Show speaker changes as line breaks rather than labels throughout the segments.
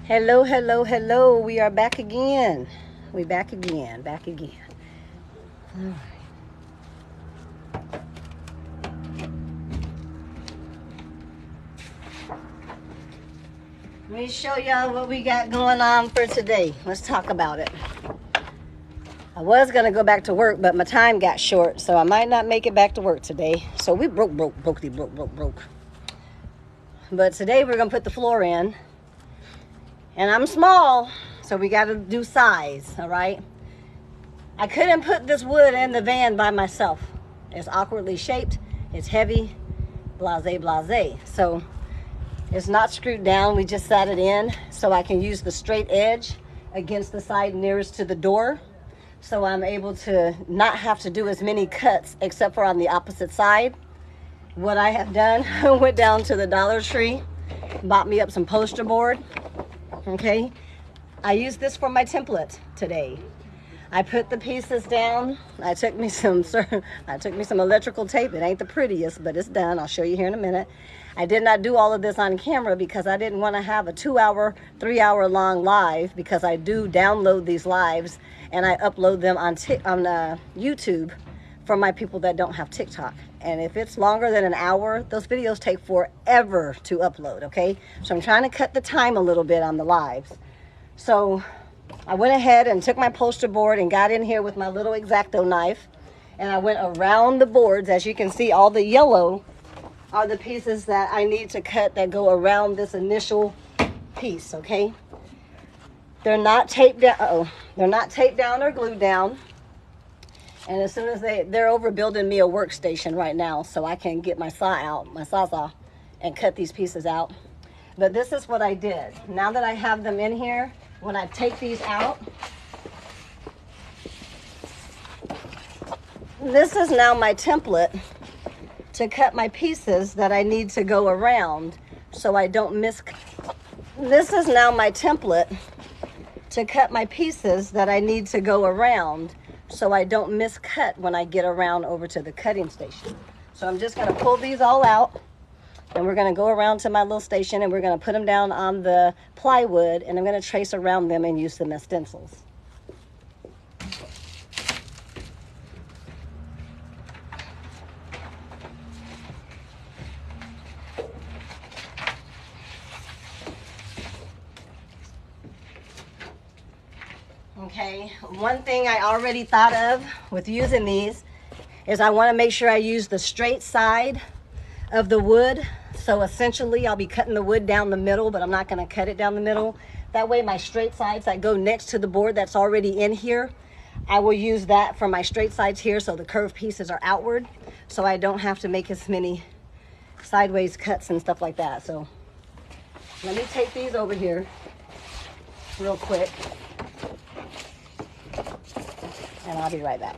Hello, hello, hello. We are back again. We back again. All right. Let me show y'all what we got going on for today. Let's talk about it. I was gonna go back to work, but my time got short, so I might not make it back to work today. So we broke. But today we're gonna put the floor in, and I'm small, so we gotta do size, all right? I couldn't put this wood in the van by myself. It's awkwardly shaped, it's heavy, blase. So it's not screwed down, we just sat it in so I can use the straight edge against the side nearest to the door. So I'm able to not have to do as many cuts except for on the opposite side. What I have done, I went down to the Dollar Tree, bought me up some poster board, okay? I used this for my template today. I put the pieces down. I took me some electrical tape. It ain't the prettiest, but it's done. I'll show you here in a minute. I did not do all of this on camera because I didn't want to have a 2-hour, 3-hour long live, because I do download these lives and I upload them on YouTube for my people that don't have TikTok. And if it's longer than an hour, those videos take forever to upload, okay? So I'm trying to cut the time a little bit on the lives. So I went ahead and took my poster board and got in here with my little X-Acto knife, and I went around the boards. As you can see, all the yellow are the pieces that I need to cut that go around this initial piece, okay? They're not taped down. They're not taped down or glued down. And as soon as they're over building me a workstation right now so I can get my sawzall, and cut these pieces out. But this is what I did. Now that I have them in here, when I take these out, this is now my template to cut my pieces that I need to go around so I don't miss. This is now my template to cut my pieces that I need to go around so I don't miscut when I get around over to the cutting station. So I'm just gonna pull these all out, and we're gonna go around to my little station, and we're gonna put them down on the plywood, and I'm gonna trace around them and use them as stencils. Okay, one thing I already thought of with using these is I wanna make sure I use the straight side of the wood. So essentially I'll be cutting the wood down the middle, but I'm not going to cut it down the middle. That way my straight sides that go next to the board that's already in here, I will use that for my straight sides here, so the curved pieces are outward, so I don't have to make as many sideways cuts and stuff like that. So let me take these over here real quick, and I'll be right back.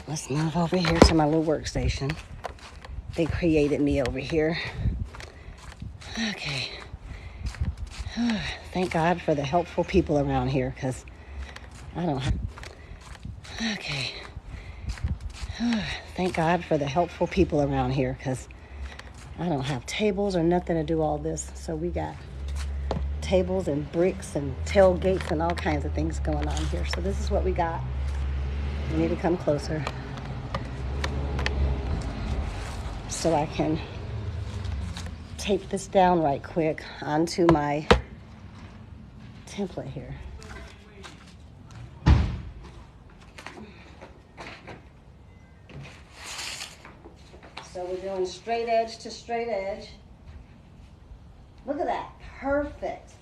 Let's move over here to my little workstation. They created me over here. Okay. Thank God for the helpful people around here, because I don't have... Okay. Thank God for the helpful people around here, because I don't have tables or nothing to do all this. So we got tables and bricks and tailgates and all kinds of things going on here. So this is what we got. You need to come closer so I can tape this down right quick onto my template here. So we're doing straight edge to straight edge. Look at that, perfect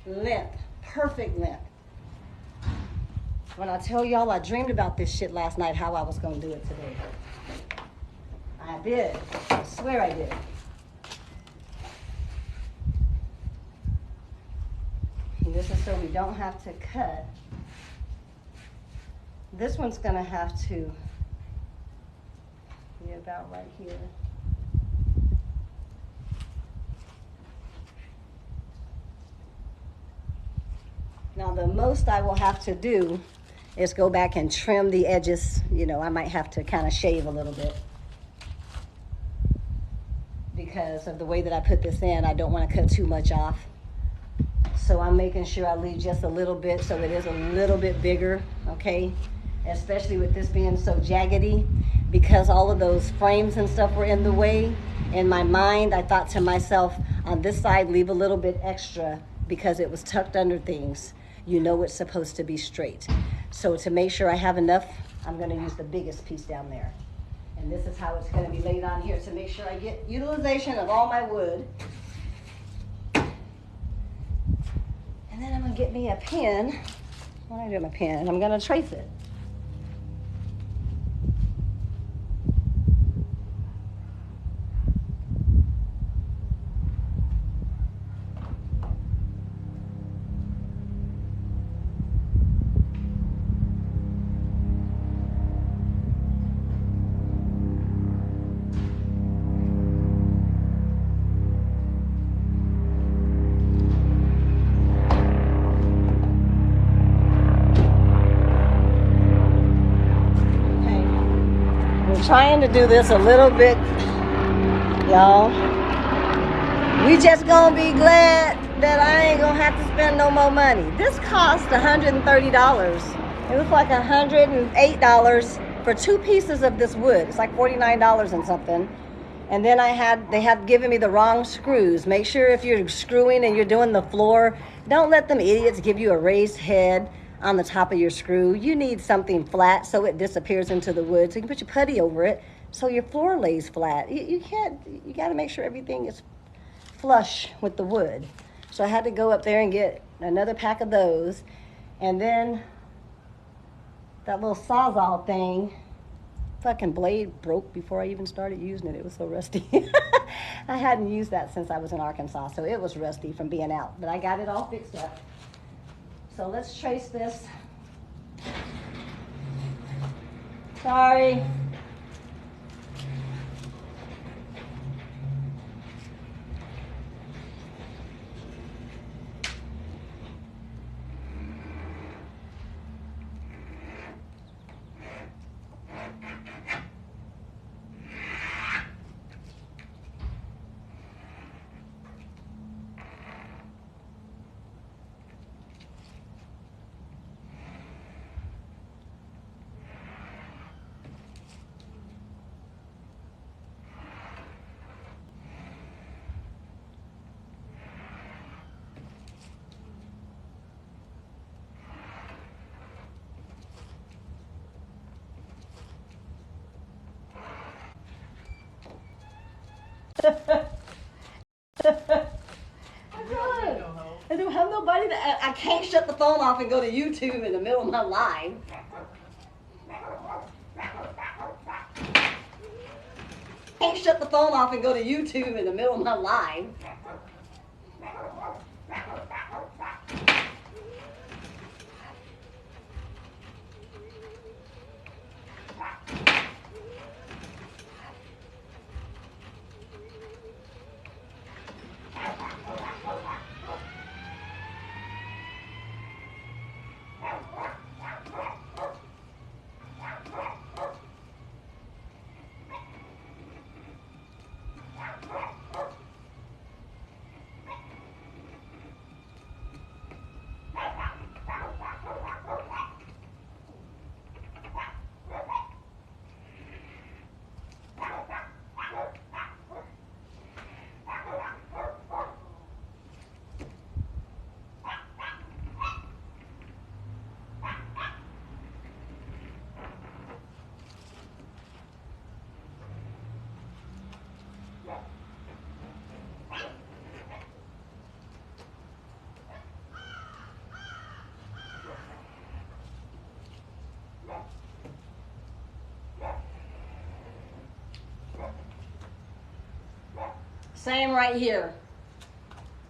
length, perfect length. When I tell y'all I dreamed about this shit last night, how I was gonna do it today. I did, I swear I did. And this is so we don't have to cut. This one's gonna have to be about right here. Now the most I will have to do is go back and trim the edges. You know, I might have to kind of shave a little bit because of the way that I put this in. I don't want to cut too much off. So I'm making sure I leave just a little bit so it is a little bit bigger, okay? Especially with this being so jaggedy, because all of those frames and stuff were in the way. In my mind, I thought to myself, on this side, leave a little bit extra because it was tucked under things. You know it's supposed to be straight. So to make sure I have enough, I'm gonna use the biggest piece down there. And this is how it's gonna be laid on here to make sure I get utilization of all my wood. And then I'm gonna get me a pen. What do I do with my pen? I'm gonna trace it. Trying to do this a little bit, y'all. We just gonna be glad that I ain't gonna have to spend no more money. This cost $130. It was like $108 for 2 pieces of this wood. It's like $49 and something. And then they had given me the wrong screws. Make sure if you're screwing and you're doing the floor, don't let them idiots give you a raised head on the top of your screw. You need something flat so it disappears into the wood. So you can put your putty over it so your floor lays flat. You got to make sure everything is flush with the wood. So I had to go up there and get another pack of those. And then that little Sawzall thing, fucking blade broke before I even started using it. It was so rusty. I hadn't used that since I was in Arkansas, so it was rusty from being out. But I got it all fixed up. So let's trace this. Sorry. I don't have nobody I can't shut the phone off and go to YouTube in the middle of my live. Can't shut the phone off and go to YouTube in the middle of my live. Same right here.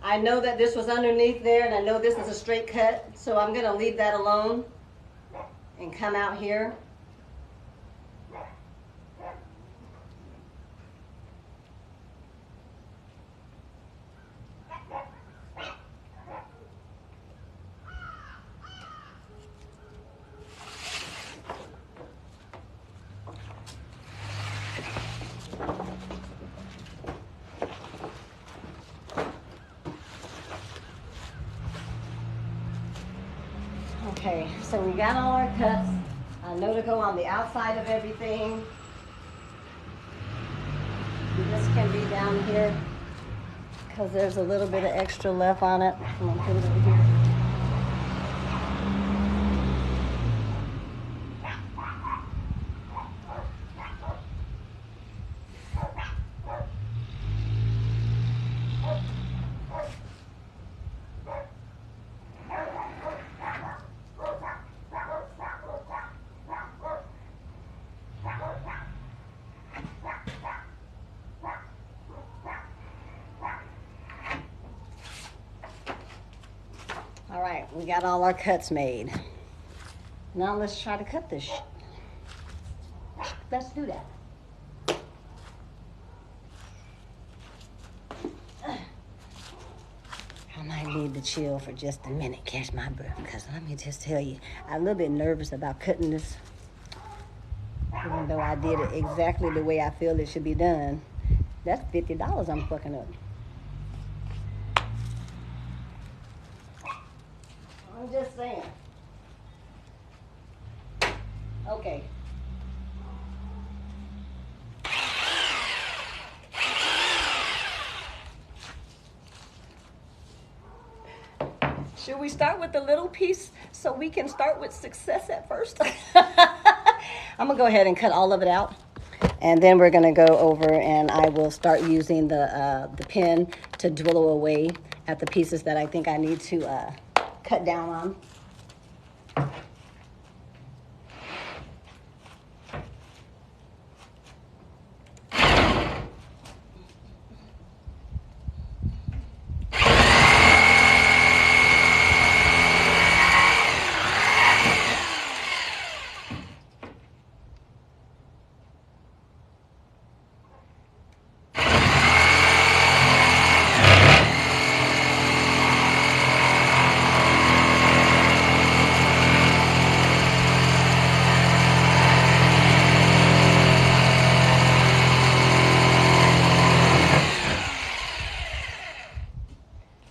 I know that this was underneath there, and I know this is a straight cut, so I'm gonna leave that alone and come out here. Okay, so we got all our cuts. I know to go on the outside of everything. This can be down here because there's a little bit of extra left on it. I'm gonna put it over here. All right, we got all our cuts made. Now let's try to cut this shit. Let's do that. I might need to chill for just a minute, catch my breath, because let me just tell you, I'm a little bit nervous about cutting this. Even though I did it exactly the way I feel it should be done. That's $50 I'm fucking up. I'm just saying. Okay. Should we start with the little piece so we can start with success at first? I'm gonna go ahead and cut all of it out, and then we're gonna go over and I will start using the pen to dwindle away at the pieces that I think I need to cut down on.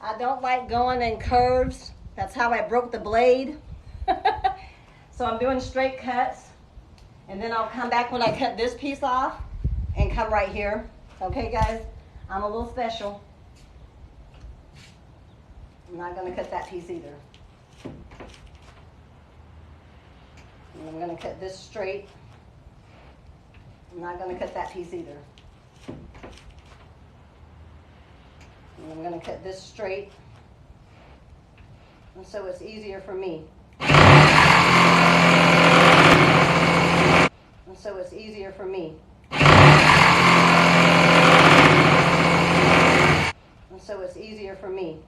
I don't like going in curves. That's how I broke the blade. So I'm doing straight cuts. And then I'll come back when I cut this piece off and come right here. Okay, guys? I'm a little special. I'm not going to cut that piece either. And I'm going to cut this straight. I'm not going to cut that piece either. And I'm going to cut this straight, and so it's easier for me. And so it's easier for me. And so it's easier for me.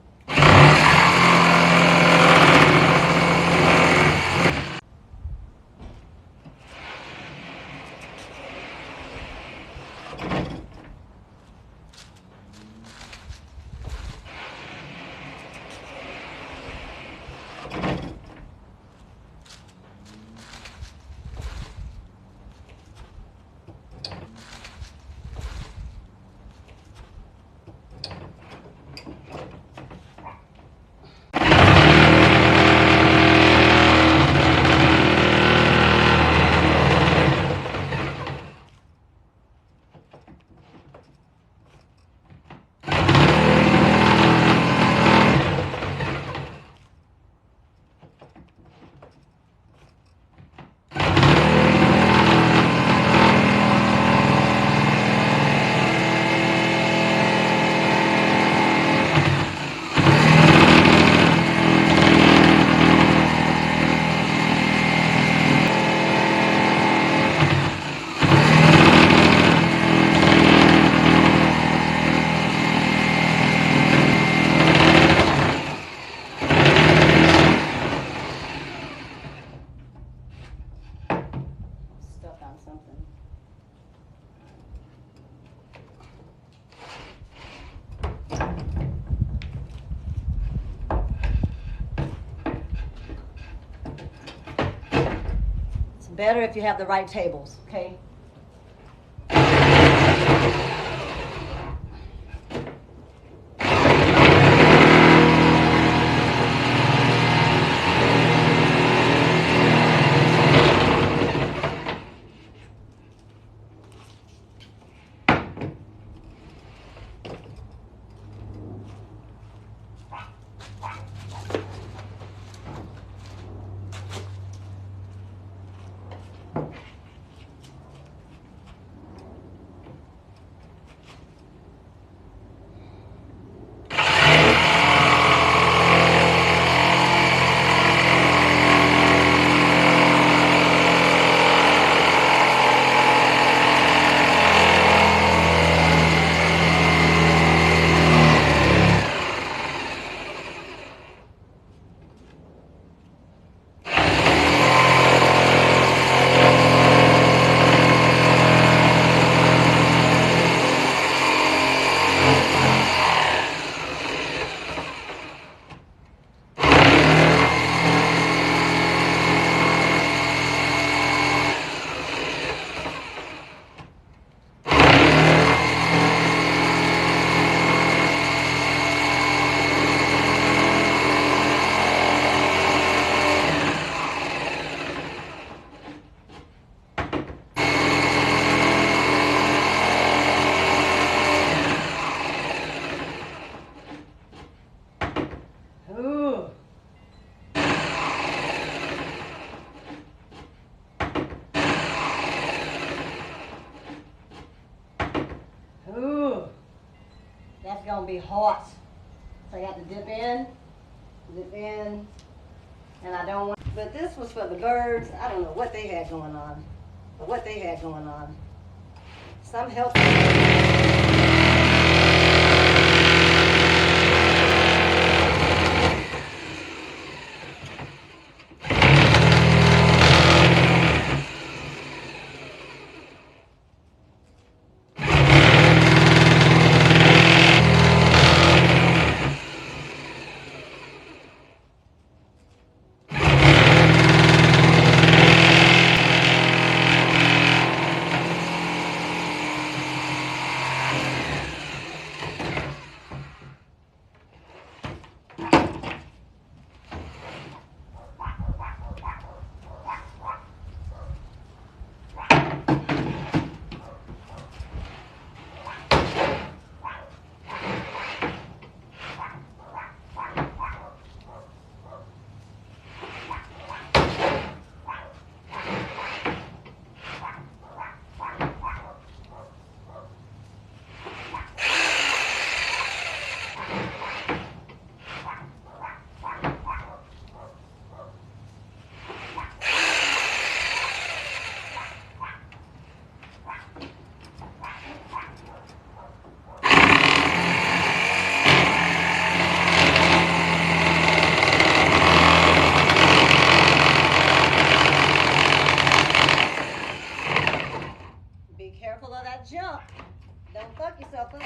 Better if you have the right tables, okay? be hot. So I got to dip in, and I don't want, but this was for the birds. I don't know what they had going on, Some health. Careful of that jump. Don't fuck yourself up.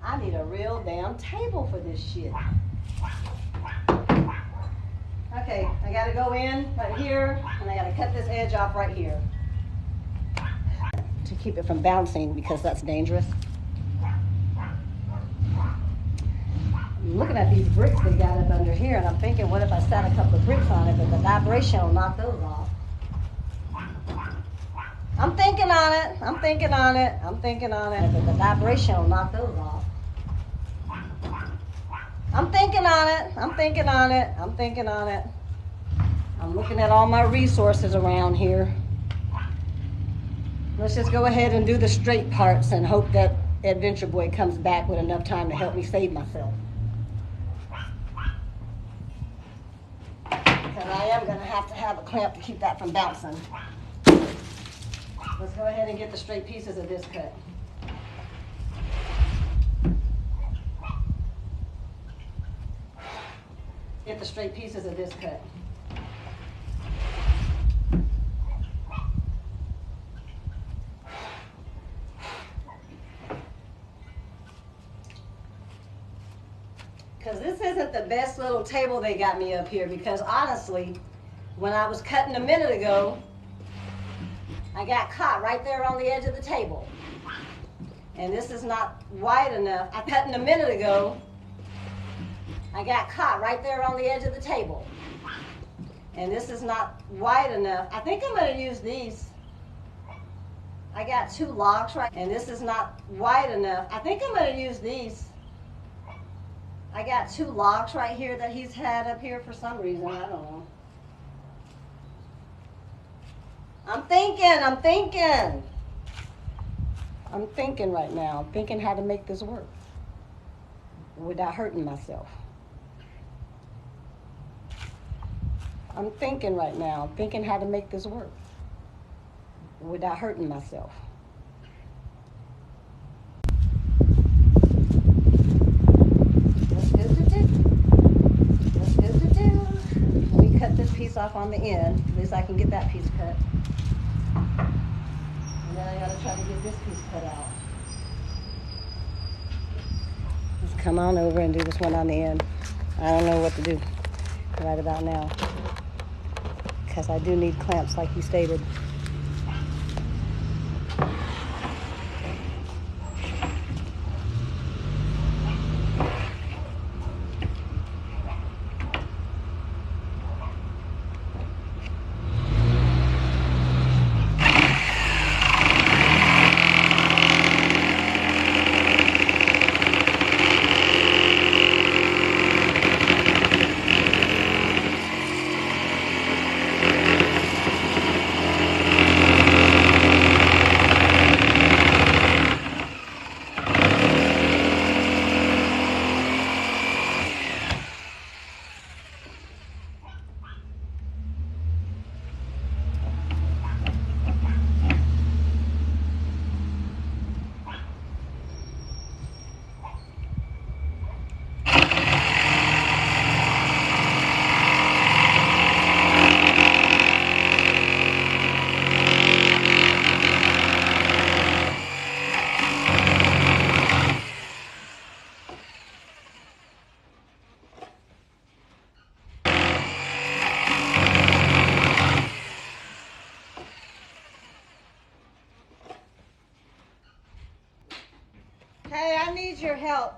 I need a real damn table for this shit. Okay, I gotta go in right here, and I gotta cut this edge off right here to keep it from bouncing, because that's dangerous. I'm looking at these bricks they got up under here, and I'm thinking, what if I set a couple of bricks on it, but the vibration will knock those off. I'm thinking on it, but the vibration will knock those off. I'm thinking on it. I'm looking at all my resources around here. Let's just go ahead and do the straight parts and hope that Adventure Boy comes back with enough time to help me save myself. Because I am going to have a clamp to keep that from bouncing. Let's go ahead and get the straight pieces of this cut. Get the straight pieces of this cut. Because this isn't the best little table they got me up here, because honestly, when I was cutting a minute ago, I got caught right there on the edge of the table. And this is not wide enough. I cut a minute ago, I got caught right there on the edge of the table. And this is not wide enough. I think I'm going to use these. I got two locks right, and this is not wide enough. I think I'm going to use these. I got two locks right here that he's had up here for some reason. I don't know. I'm thinking right now. I'm thinking how to make this work without hurting myself. I'm thinking right now. I'm thinking how to make this work without hurting myself. That's good to do. That's good to do. Let me cut this piece off on the end. At least I can get that piece cut. And then I gotta try to get this piece cut out. Let's come on over and do this one on the end. I don't know what to do right about now, because I do need clamps like you stated. Hey, I need your help.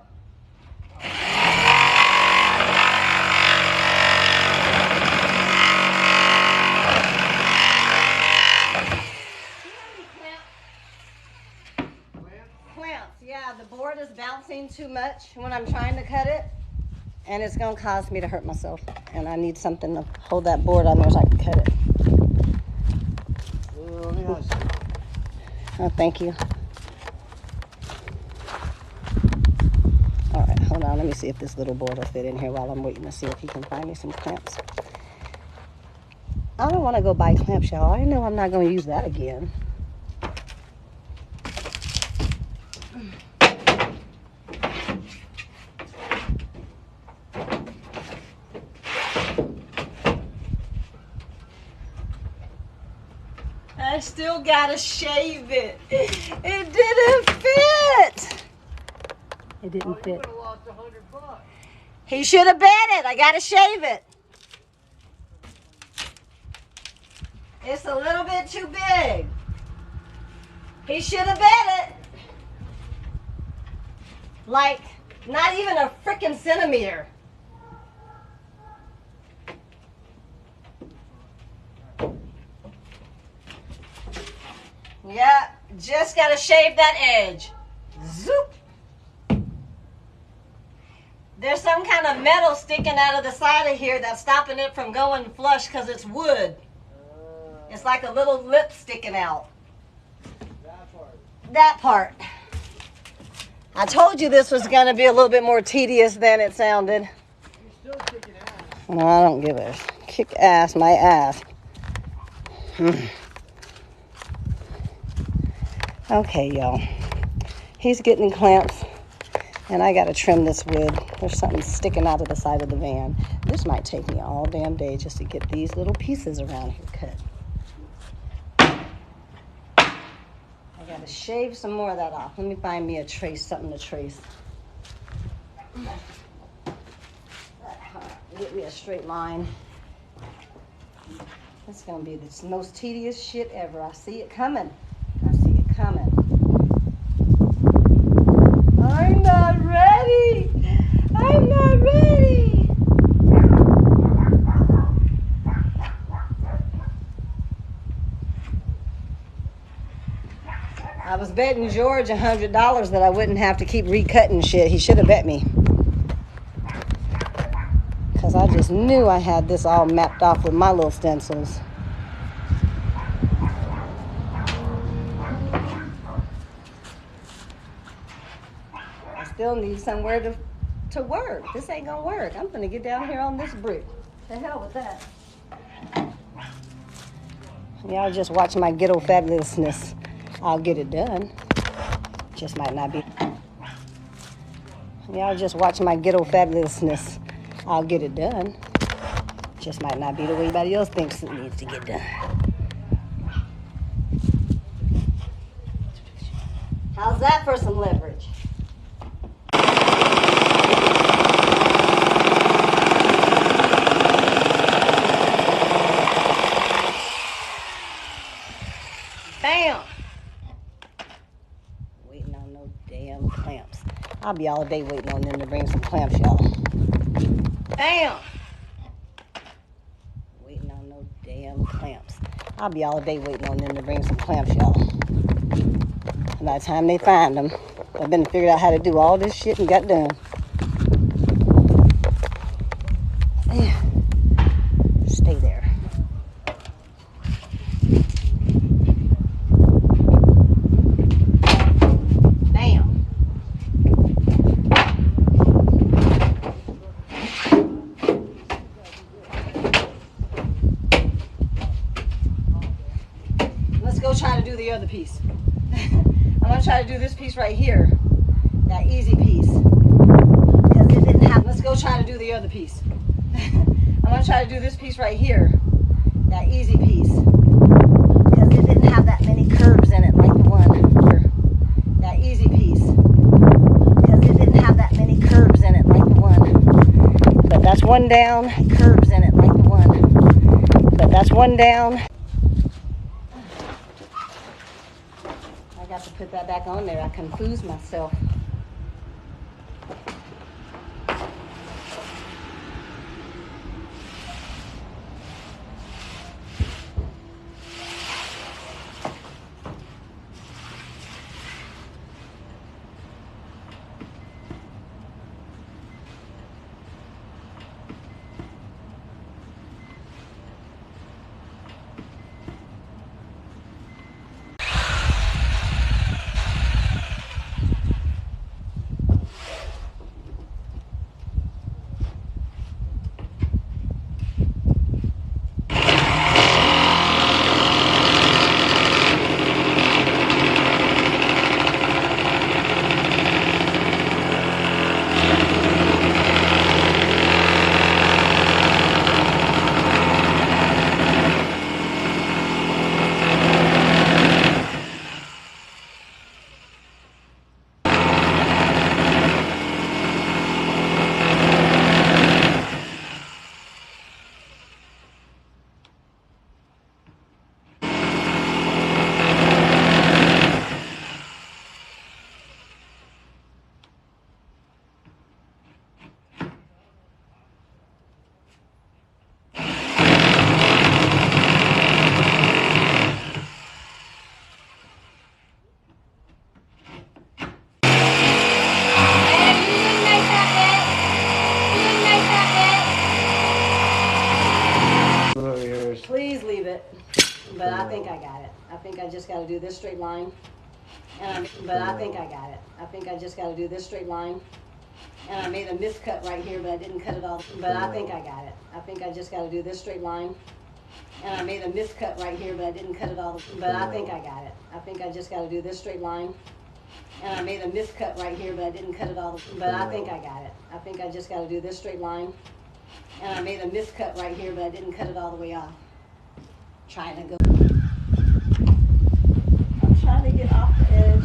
Clamps, yeah, the board is bouncing too much when I'm trying to cut it, and it's gonna cause me to hurt myself, and I need something to hold that board on there so I can cut it. Oh, thank you. All right, hold on, let me see if this little board will fit in here while I'm waiting to see if he can find me some clamps. I don't want to go buy clamps, y'all. I know I'm not going to use that again. I still gotta shave it. It didn't fit. It didn't fit. You would have lost $100. He should have bet it. I gotta shave it. It's a little bit too big. He should have bet it. Like, not even a freaking centimeter. Yeah, just gotta shave that edge. Zoop. There's some kind of metal sticking out of the side of here that's stopping it from going flush because it's wood. It's like a little lip sticking out. That part. I told you this was going to be a little bit more tedious than it sounded. You're still kicking ass. No, I don't give a kick ass, my ass. Okay, y'all. He's getting clamps, and I got to trim this wood. There's something sticking out of the side of the van. This might take me all damn day just to get these little pieces around here cut. I got to shave some more of that off. Let me find me a trace, something to trace. Get me a straight line. It's going to be the most tedious shit ever. I see it coming. I see it coming. I'm not ready. I'm not ready. I was betting George $100 that I wouldn't have to keep recutting shit. He should have bet me. Because I just knew I had this all mapped off with my little stencils. Still need somewhere to work. This ain't gonna work. I'm gonna get down here on this brick. To hell with that. Y'all just watch my ghetto fabulousness. I'll get it done. Just might not be. Y'all just watch my ghetto fabulousness. I'll get it done. Just might not be the way anybody else thinks it needs to get done. How's that for some leverage? Bam! Waiting on no damn clamps. I'll be all day waiting on them to bring some clamps, y'all. Bam! Waiting on no damn clamps. I'll be all day waiting on them to bring some clamps, y'all. And by the time they find them, I've been figured out how to do all this shit and got done. Yeah. Stay there. Try to do the other piece. I'm gonna try to do this piece right here, that easy piece, because it didn't have. Let's go try to do the other piece. I'm gonna try to do this piece right here, that easy piece, because it didn't have that many curves in it like the one here. That easy piece, because it didn't have that many curves in it like the one. But that's one down. Curves in it like the one. But that's one down. I got to put that back on there. I confused myself. do this straight line. But I think I got it. I think I just got to do this straight line. And I made a miscut right here, but I didn't cut it all. But I think I got it. I think I just got to do this straight line. And I made a miscut right here, but I didn't cut it all. But I think I got it. I think I just got to do this straight line. And I made a miscut right here, but I didn't cut it all. But I think I got it. I think I just got to do this straight line. And I made a miscut right here, but I didn't cut it all the way off. Trying to go. I'm trying to get off the edge.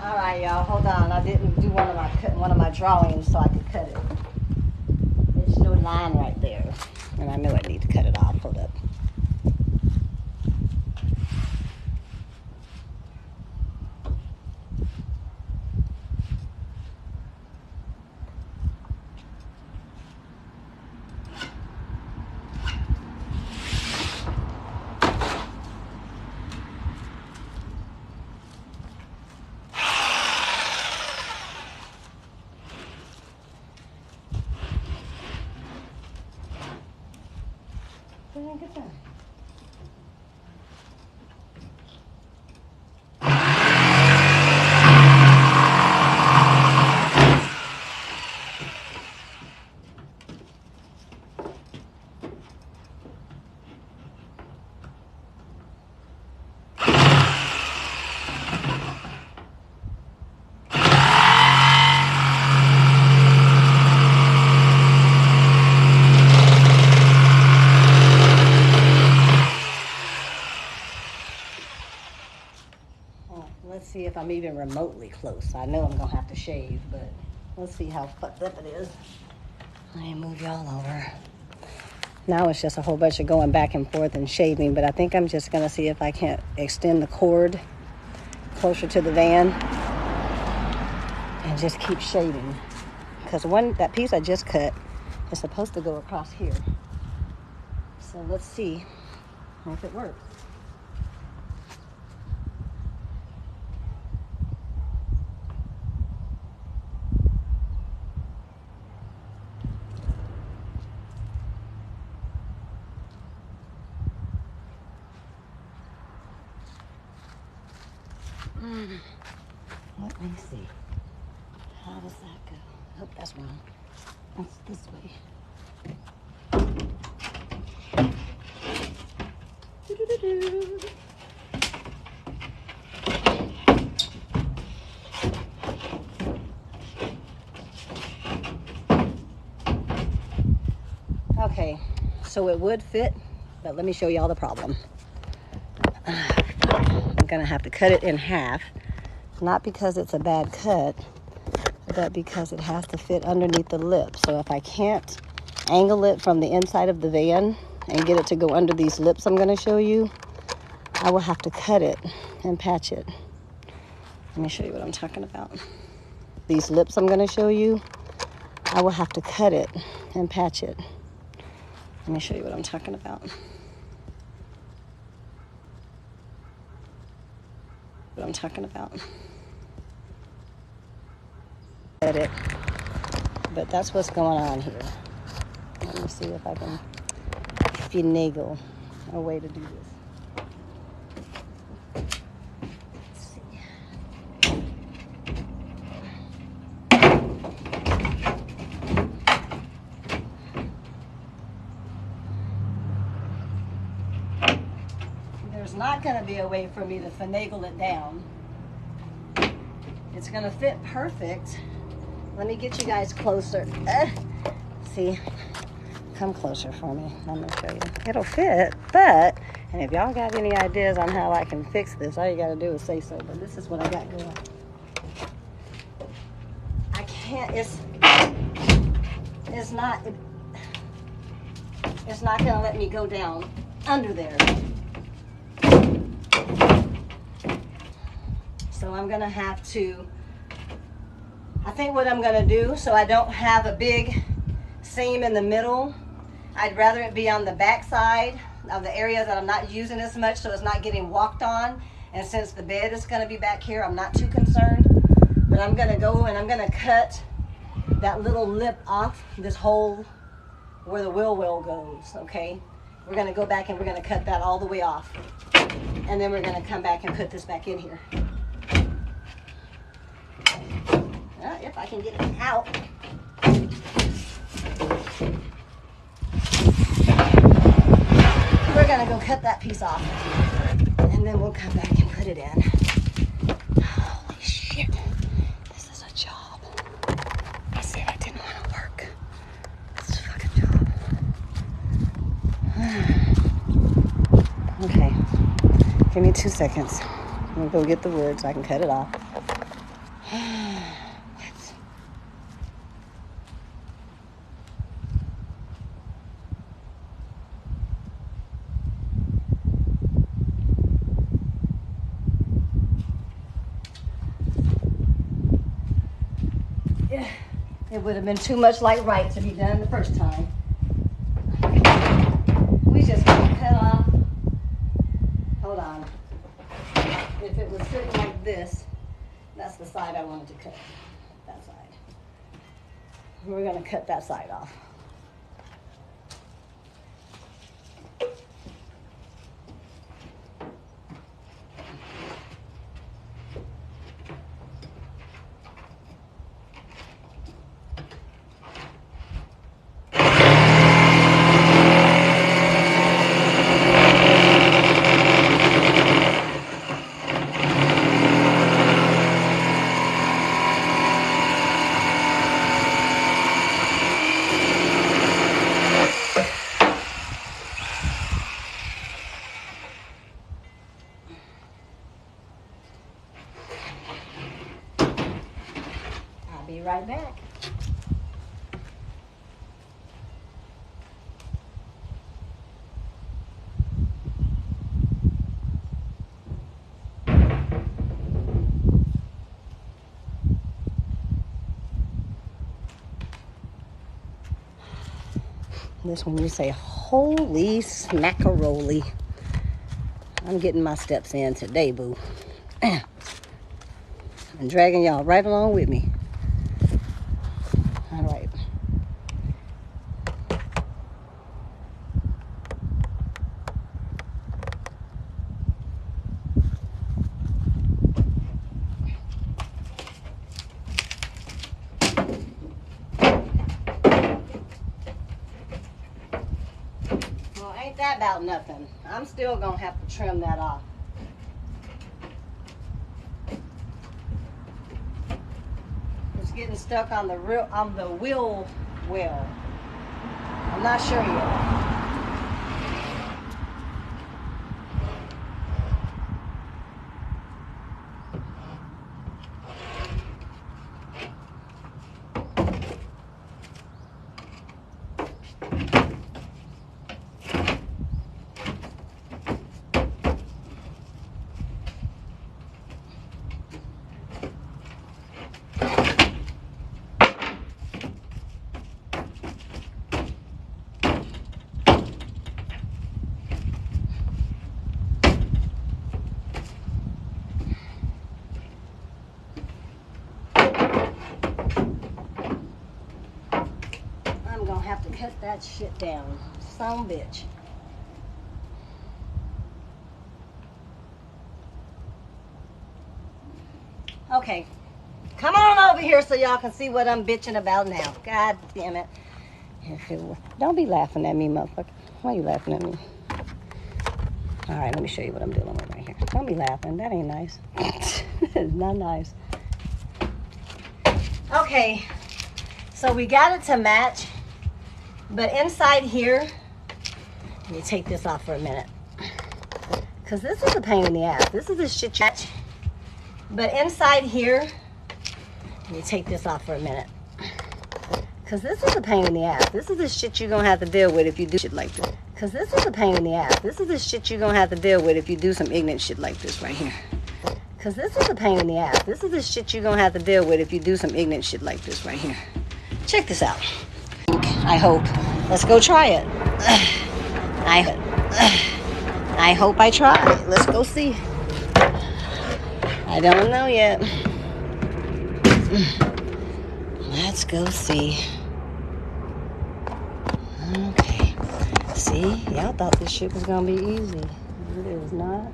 All right, y'all, hold on. I didn't do one of my drawings so I could cut it. There's no line right there, and I know I need to cut it off. Hold up. Get that. Let's see if I'm even remotely close. I know I'm gonna have to shave, but let's see how fucked up it is. Let me move y'all over. Now it's just a whole bunch of going back and forth and shaving, but I think I'm just gonna see if I can't extend the cord closer to the van and just keep shaving. Because that piece I just cut is supposed to go across here. So let's see if it works. Let me see. How does that go? Oh, that's wrong. That's this way. Doo-doo-doo-doo. Okay, so it would fit, but let me show y'all the problem. I'm gonna have to cut it in half. Not because it's a bad cut, but because it has to fit underneath the lip. So if I can't angle it from the inside of the van and get it to go under these lips I'm going to show you, I will have to cut it and patch it. Let me show you what I'm talking about. These lips I'm going to show you, I will have to cut it and patch it. Let me show you what I'm talking about. What I'm talking about. Edit. But that's what's going on here. Let me see if I can finagle a way to do this. There's not going to be a way for me to finagle it down. It's going to fit perfect. Let me get you guys closer. See, come closer for me. I'm going to show you. It'll fit, but, and if y'all got any ideas on how I can fix this, all you got to do is say so. But this is what I got going. I can't, it's not going to let me go down under there. So I'm going to have to, I think what I'm going to do, so I don't have a big seam in the middle, I'd rather it be on the back side of the area that I'm not using as much, so it's not getting walked on. And since the bed is going to be back here, I'm not too concerned. But I'm going to go and I'm going to cut that little lip off this hole where the wheel well goes, okay? We're going to go back and we're going to cut that all the way off. And then we're going to come back and put this back in here. If I can get it out. We're gonna go cut that piece off and then we'll come back and put it in. Holy shit, this is a job. I said I didn't want to work. This is a fucking job. Okay, give me 2 seconds. I'm gonna go get the wood so I can cut it off. It would have been too much like right to be done the first time. We just gonna cut off. Hold on. If it was sitting like this, that's the side I wanted to cut. That side. We're gonna cut that side off. Be right back. This one you say, holy smackaroli. I'm getting my steps in today, boo. And dragging y'all right along with me. All right. Well, ain't that about nothing? I'm still gonna have to trim that off. It's getting stuck on the wheel well. I'm not sure yet. gonna have to cut that shit down. Son of a bitch. Okay, come on over here so y'all can see what I'm bitching about now. God damn it. Don't be laughing at me, motherfucker. Why are you laughing at me? All right, let me show you what I'm dealing with right here. Don't be laughing. That ain't nice. It's not nice. Okay, so we got it to match, but inside here, let me take this off for a minute, because this is a pain in the ass. This is the shit you match. But inside here, let me take this off for a minute, because this is a pain in the ass. This is the shit you're going to have to deal with if you do shit like this. Because this is a pain in the ass. This is the shit you're going to have to deal with if you do some ignorant shit like this right here. Because this is a pain in the ass. This is the shit you're going to have to deal with if you do some ignorant shit like this right here. Check this out. I hope. Let's go try it. I hope I try. Let's go see. I don't know yet. Let's go see. Okay. See? Y'all thought this shit was gonna be easy. It is not.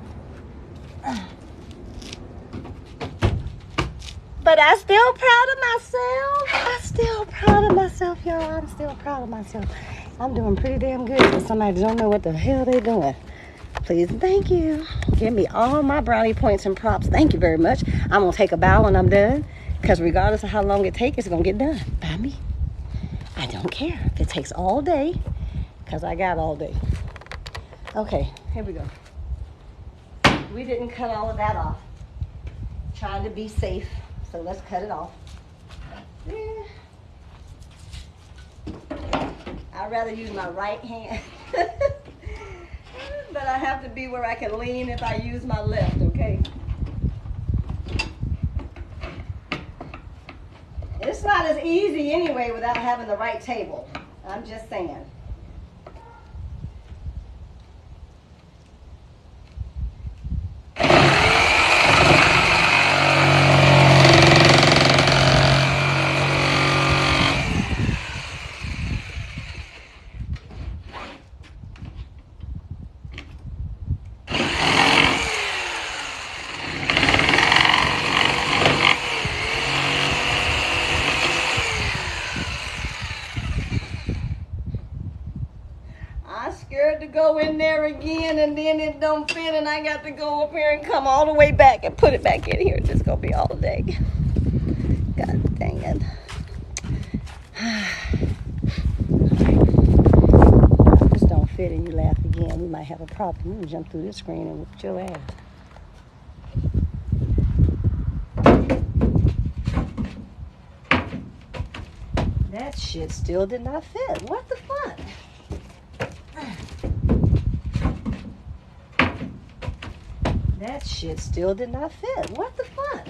But I'm still proud of myself. I'm still proud of myself, y'all. I'm still proud of myself. I'm doing pretty damn good for somebody that don't know what the hell they're doing. Please and thank you. Give me all my brownie points and props. Thank you very much. I'm gonna take a bow when I'm done, because regardless of how long it takes, it's gonna get done by me. I don't care if it takes all day, because I got all day. Okay, here we go. We didn't cut all of that off. Trying to be safe, so let's cut it off. Yeah. I'd rather use my right hand. But I have to be where I can lean if I use my left, okay? It's not as easy anyway without having the right table. I'm just saying. Scared to go in there again, and then it don't fit, and I got to go up here and come all the way back and put it back in here. It's just gonna be all day. God dang it. If this don't fit and you laugh again, we might have a problem. You can jump through this screen and whip your ass. That shit still did not fit. What the fuck? That shit still did not fit. What the fuck?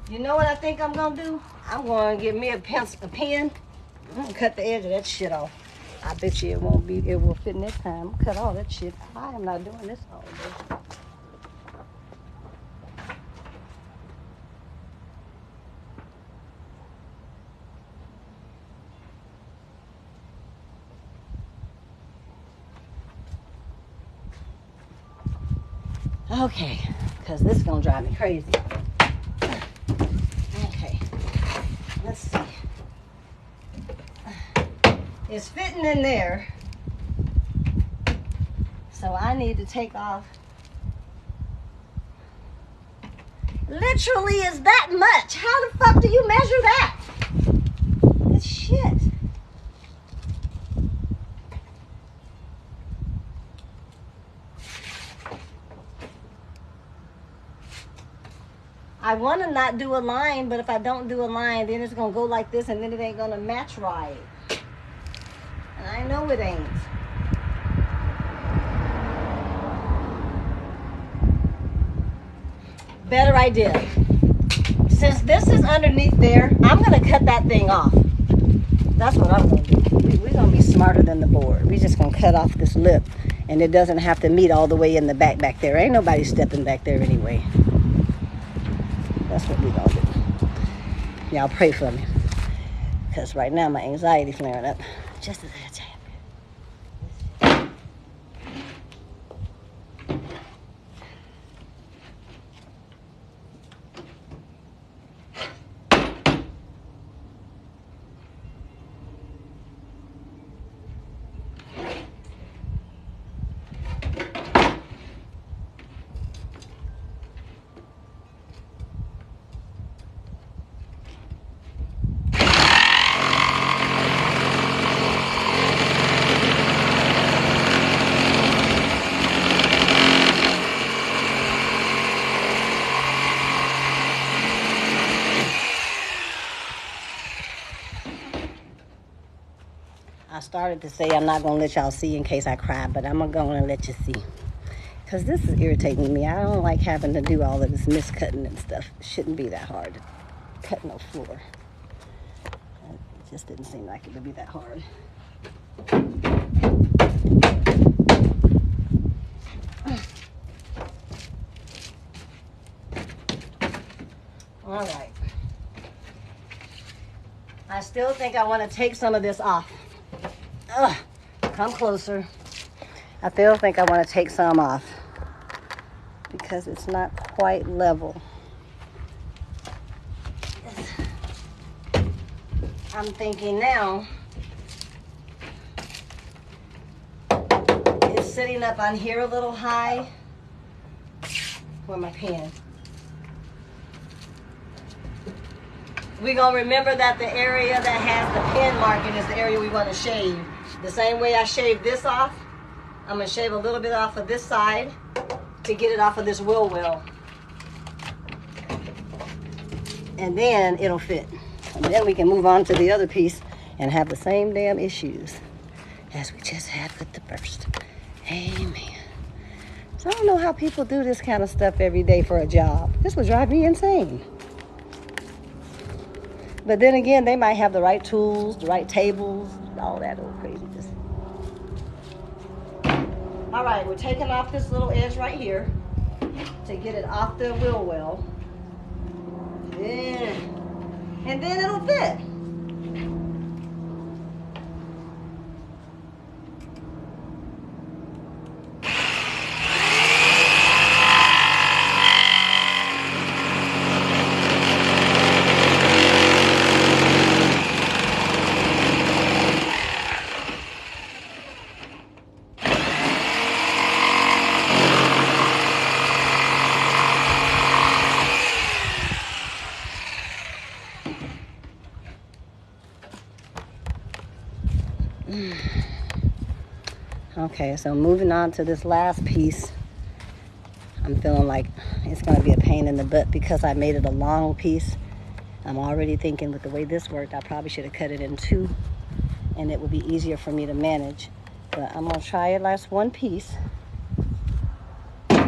You know what I think I'm gonna do? I'm gonna get me a pen. I'm gonna cut the edge of that shit off. I bet you it will fit next time. Cut all that shit. I am not doing this all day. Okay, because this is going to drive me crazy. Okay, let's see. It's fitting in there. So I need to take off. Literally is that much. How the fuck do you measure that? This shit. I want to not do a line, but if I don't do a line, then it's going to go like this, and then it ain't going to match right. And I know it ain't. Better idea. Since this is underneath there, I'm going to cut that thing off. That's what I'm going to do. we're gonna be smarter than the board. We're just gonna cut off this lip, and it doesn't have to meet all the way in the back there. Ain't nobody stepping back there anyway. That's what we're gonna do. Y'all pray for me, because right now my anxiety flaring up just as I tap. I started to say I'm not going to let y'all see in case I cry, but I'm going to let you see. Because this is irritating me. I don't like having to do all of this miscutting and stuff. It shouldn't be that hard to cut no floor. It just didn't seem like it would be that hard. All right. I still think I want to take some of this off. Ugh, come closer. I still think I want to take some off because it's not quite level. I'm thinking now it's sitting up on here a little high. Where my pen? We're going to remember that the area that has the pen marking is the area we want to shave. The same way I shaved this off, I'm going to shave a little bit off of this side to get it off of this wheel well. And then it'll fit. And then we can move on to the other piece and have the same damn issues as we just had with the first. Amen. So I don't know how people do this kind of stuff every day for a job. This would drive me insane. But then again, they might have the right tools, the right tables, all that old craziness. All right, we're taking off this little edge right here to get it off the wheel well. Yeah. And then it'll fit. Okay, so moving on to this last piece. I'm feeling like it's going to be a pain in the butt because I made it a long piece. I'm already thinking with the way this worked, I probably should have cut it in two and it would be easier for me to manage. But I'm going to try it last one piece. I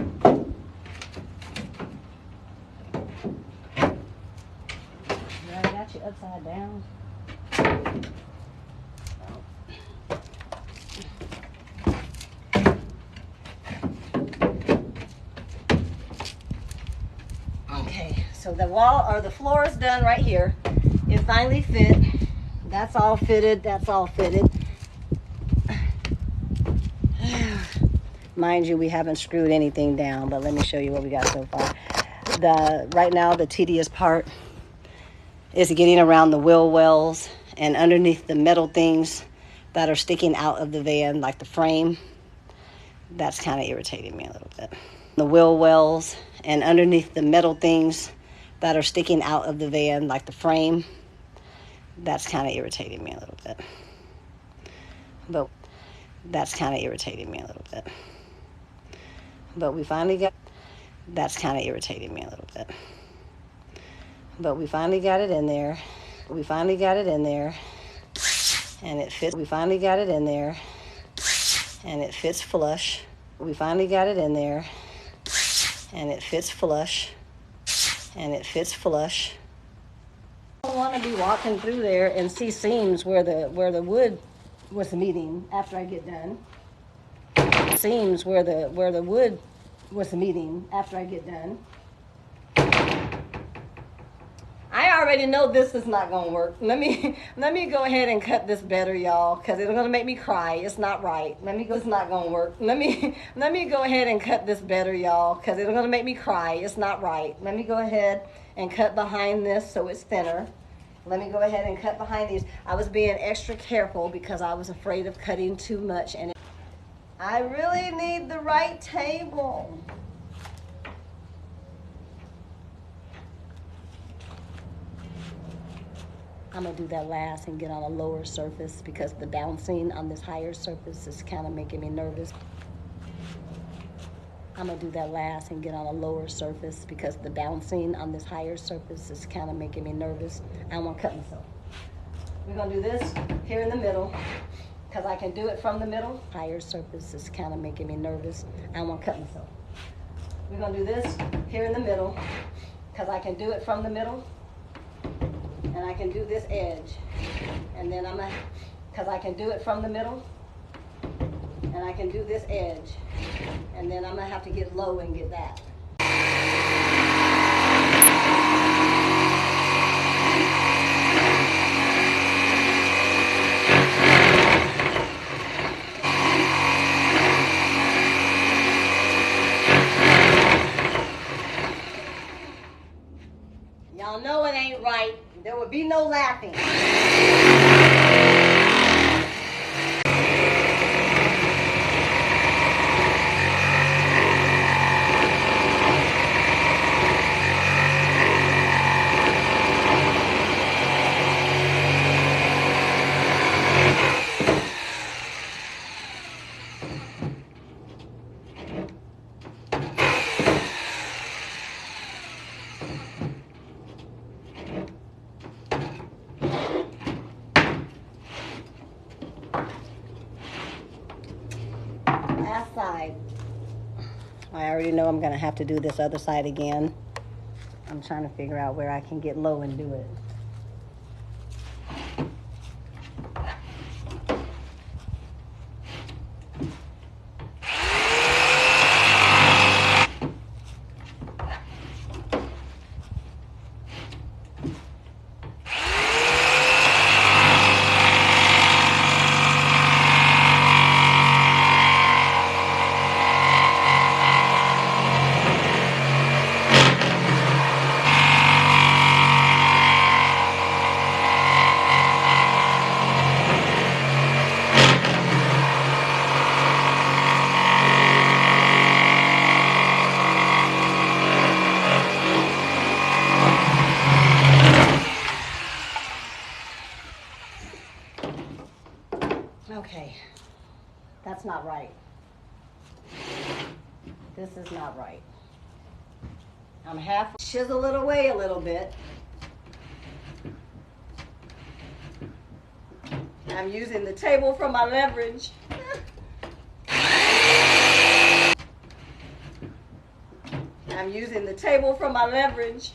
got you upside down. So the wall or the floor is done right here. It finally fit. That's all fitted. That's all fitted. Mind you, we haven't screwed anything down, but let me show you what we got so far. Right now, the tedious part is getting around the wheel wells and underneath the metal things that are sticking out of the van, like the frame. That's kind of irritating me a little bit. The wheel wells and underneath the metal things that are sticking out of the van, like the frame. That's kind of irritating me a little bit. But that's kind of irritating me a little bit. But we finally got, that's kind of irritating me a little bit. But we finally got it in there. We finally got it in there. And it fits. We finally got it in there. And it fits flush. We finally got it in there. And it fits flush. And it fits flush. I don't want to be walking through there and see seams where the wood was meeting after I get done. Seams where the wood was meeting after I get done. I already know this is not gonna work. Let me go ahead and cut this better, y'all, because it's gonna make me cry. It's not right. It's not gonna work. Let me go ahead and cut this better, y'all, because it's gonna make me cry. It's not right. Let me go ahead and cut behind this so it's thinner. Let me go ahead and cut behind these. I was being extra careful because I was afraid of cutting too much, and I really need the right table. I'm gonna do that last and get on a lower surface because the bouncing on this higher surface is kind of making me nervous. I'm gonna do that last and get on a lower surface because the bouncing on this higher surface is kind of making me nervous. I don't wanna cut myself. We're gonna do this here in the middle because I can do it from the middle. Higher surface is kind of making me nervous. I don't wanna cut myself. We're gonna do this here in the middle because I can do it from the middle. And I can do this edge, and then because I can do it from the middle, and I can do this edge, and then I'm gonna have to get low and get that. Y'all know it ain't right. There would be no laughing. Last side. I already know I'm gonna have to do this other side again. I'm trying to figure out where I can get low and do it. Okay, that's not right. This is not right. I'm half chisel it away a little bit. I'm using the table for my leverage. I'm using the table for my leverage.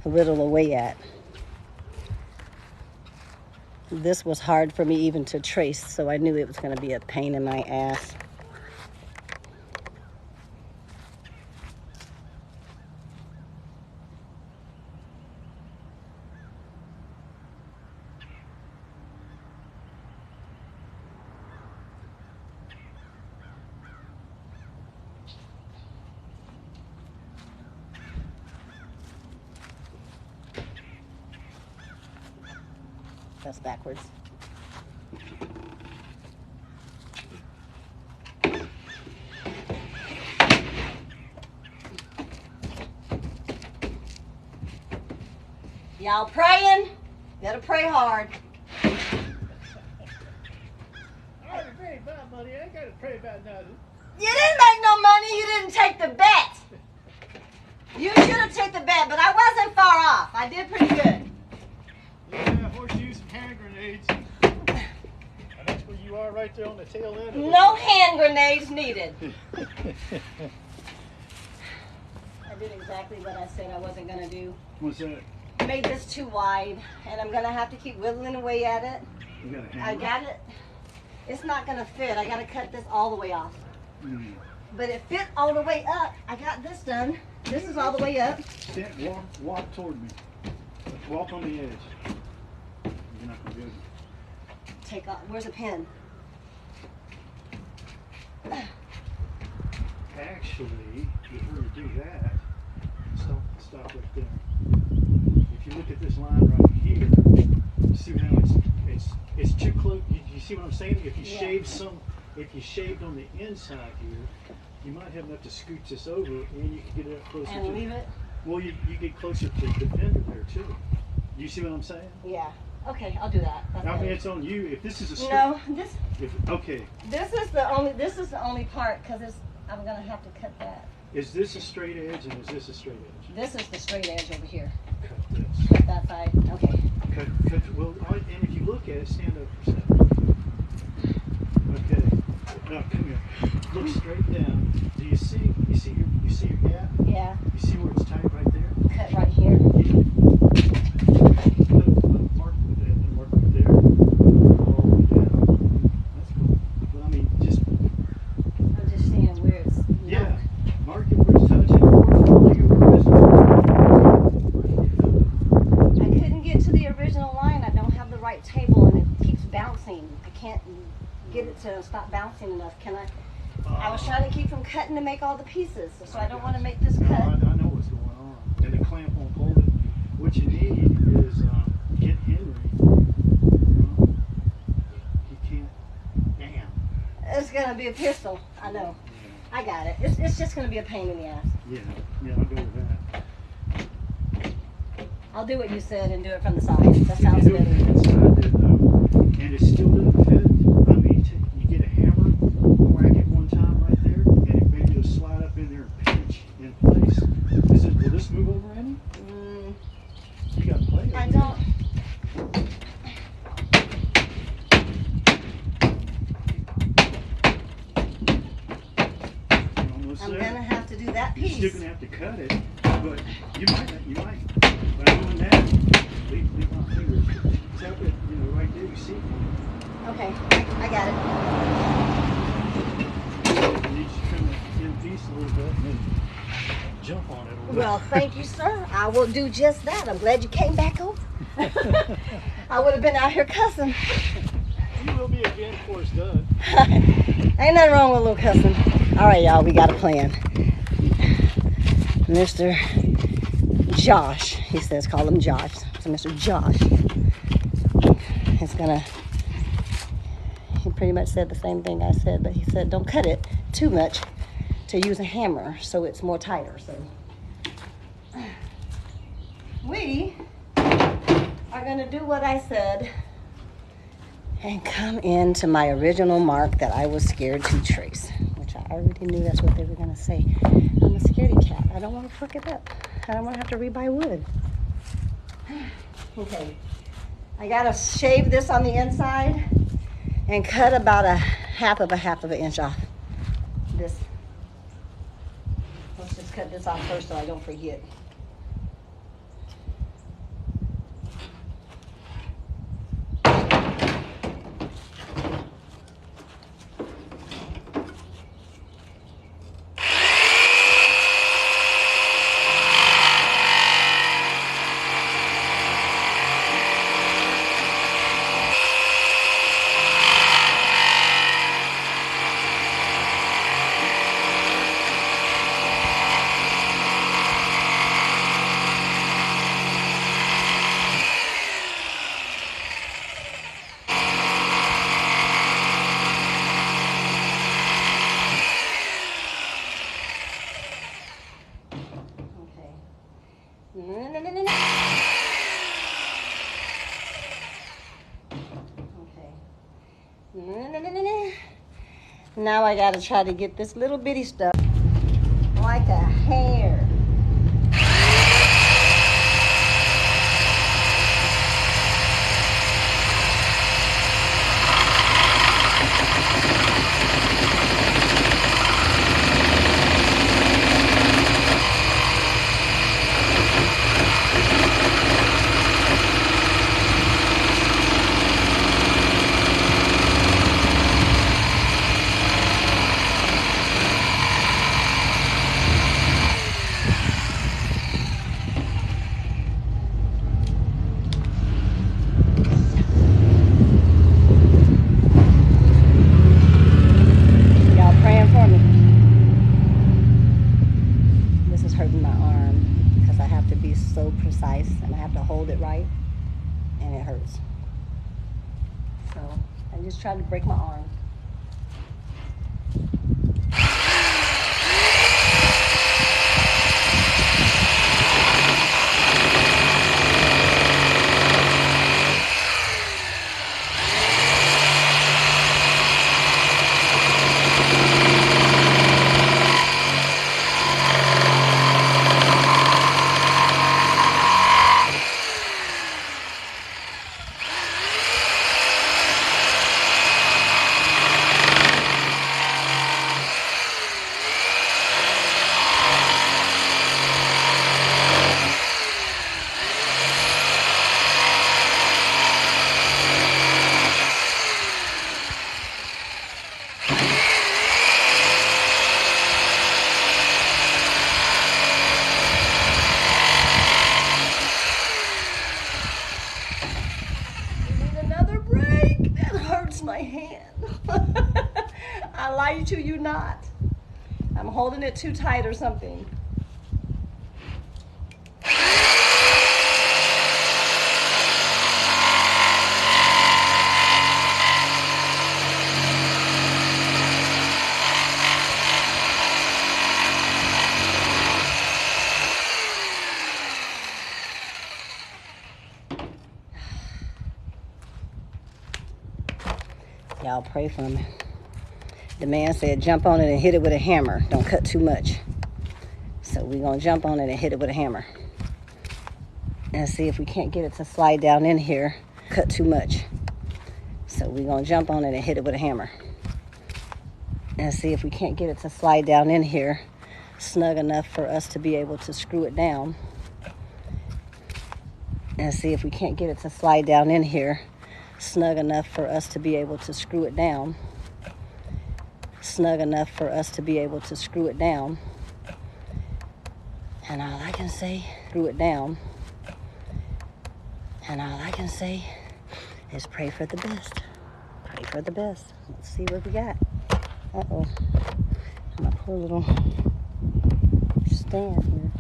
Whittle away at. This was hard for me even to trace, so I knew it was going to be a pain in my ass. That's backwards. Y'all praying? Better pray hard.
I already paid my money. I ain't got to pray about nothing.
You didn't make no money. You didn't take the bet. You should have took the bet, but I wasn't far off. I did pretty good.
Yeah, horseshoes and hand grenades. And that's where you are right there on the tail end of it.
No hand grenades needed. I did exactly what I said I wasn't going to do.
What's that?
Made this too wide, and I'm going to have to keep whittling away at it.
You got a
I
hammer?
got it. It's not going to fit. I got to cut this all the way off.
Mm.
But it fit all the way up. I got this done. This is all the way up.
Stand, walk toward me. Walk on the edge. You're not going to do it.
Take off. Where's a pen?
Actually, before you do that, stop right there. If you look at this line right here, you see how it's too close. You see what I'm saying? If you if you shaved on the inside here, you might have enough to scooch this over, and you can get it up closer.
And leave it?
Well, you get closer to the fender there too. You see what I'm saying?
Yeah. Okay, I'll do that. That's
I mean,
better.
it's on you. If this is a straight,
No, this
okay.
this is the only part because I'm gonna have to cut that.
Is this a straight edge and is this a straight edge?
This is the straight edge over here.
Cut this.
Cut that side. Okay.
Cut. Well, and if you look at it, stand up for a second. Okay. Now come here. Look straight down. Do you see? You see your gap?
Yeah.
You see where it's tight right there?
Cut right here.
Mark right there. All the way down. That's cool. Well, I mean, just
I'm just seeing where it's.
yeah. Mark it where it's touching. Look at where it's
I couldn't get to the original line. I don't have the right table, and it keeps bouncing. I can't get it to stop bouncing enough. Can I? I was trying to keep from cutting to make all the pieces, so I don't want to make this
No,
cut.
I know what's going on. And the clamp won't hold it. What you need is get Henry. He can't. Damn.
It's gonna be a pistol. I know. I got it. It's just gonna be a pain in the ass.
Yeah, I'll go with that.
I'll do what you said and do it from the side. That
If
sounds
you do it
better.
inside there though, and it still doesn't fit, I mean, you get a hammer, whack it one time right there, and it maybe it'll slide up in there and pinch in place. Will this move over any? You got to play it.
I don't.
Almost
I'm
there.
gonna have to do that
You're still
piece.
gonna have to cut it, but you might. By doing that, leave my fingers. Tap it, right there. You see it.
Okay, I got it.
You need to trim that in piece a little bit and then jump on it a little
Well, thank you, sir. I will do just that. I'm glad you came back over. I would have been out here cussing.
bit. You will be again before it's done.
Ain't nothing wrong with a little cussing. All right, y'all, we got a plan. Mr. Josh, he says, call him Josh. So Mr. Josh is gonna, he pretty much said the same thing I said, but he said don't cut it too much to use a hammer so it's more tighter. So we are gonna do what I said and come into my original mark that I was scared to trace, which I already knew that's what they were gonna say. I'm a scaredy cat. I don't want to fuck it up. I don't want to have to rebuy wood. Okay, I gotta shave this on the inside and cut about a half of an inch off this. Let's just cut this off first so I don't forget. Now I gotta try to get this little bitty stuff like a hair. And I have to hold it right, and it hurts. So I just tried to break my arm. My hand. I lie to you not. I'm holding it too tight or something. Y'all pray for me. The man said jump on it and hit it with a hammer. Don't cut too much. So we're going to jump on it and hit it with a hammer. And see if we can't get it to slide down in here. Cut too much. So we're going to jump on it and hit it with a hammer. And see if we can't get it to slide down in here snug enough for us to be able to screw it down. And see if we can't get it to slide down in here snug enough for us to be able to screw it down. Snug enough for us to be able to screw it down. And all I can say, screw it down. And all I can say is pray for the best. Pray for the best. Let's see what we got. Uh-oh. My poor little stand here.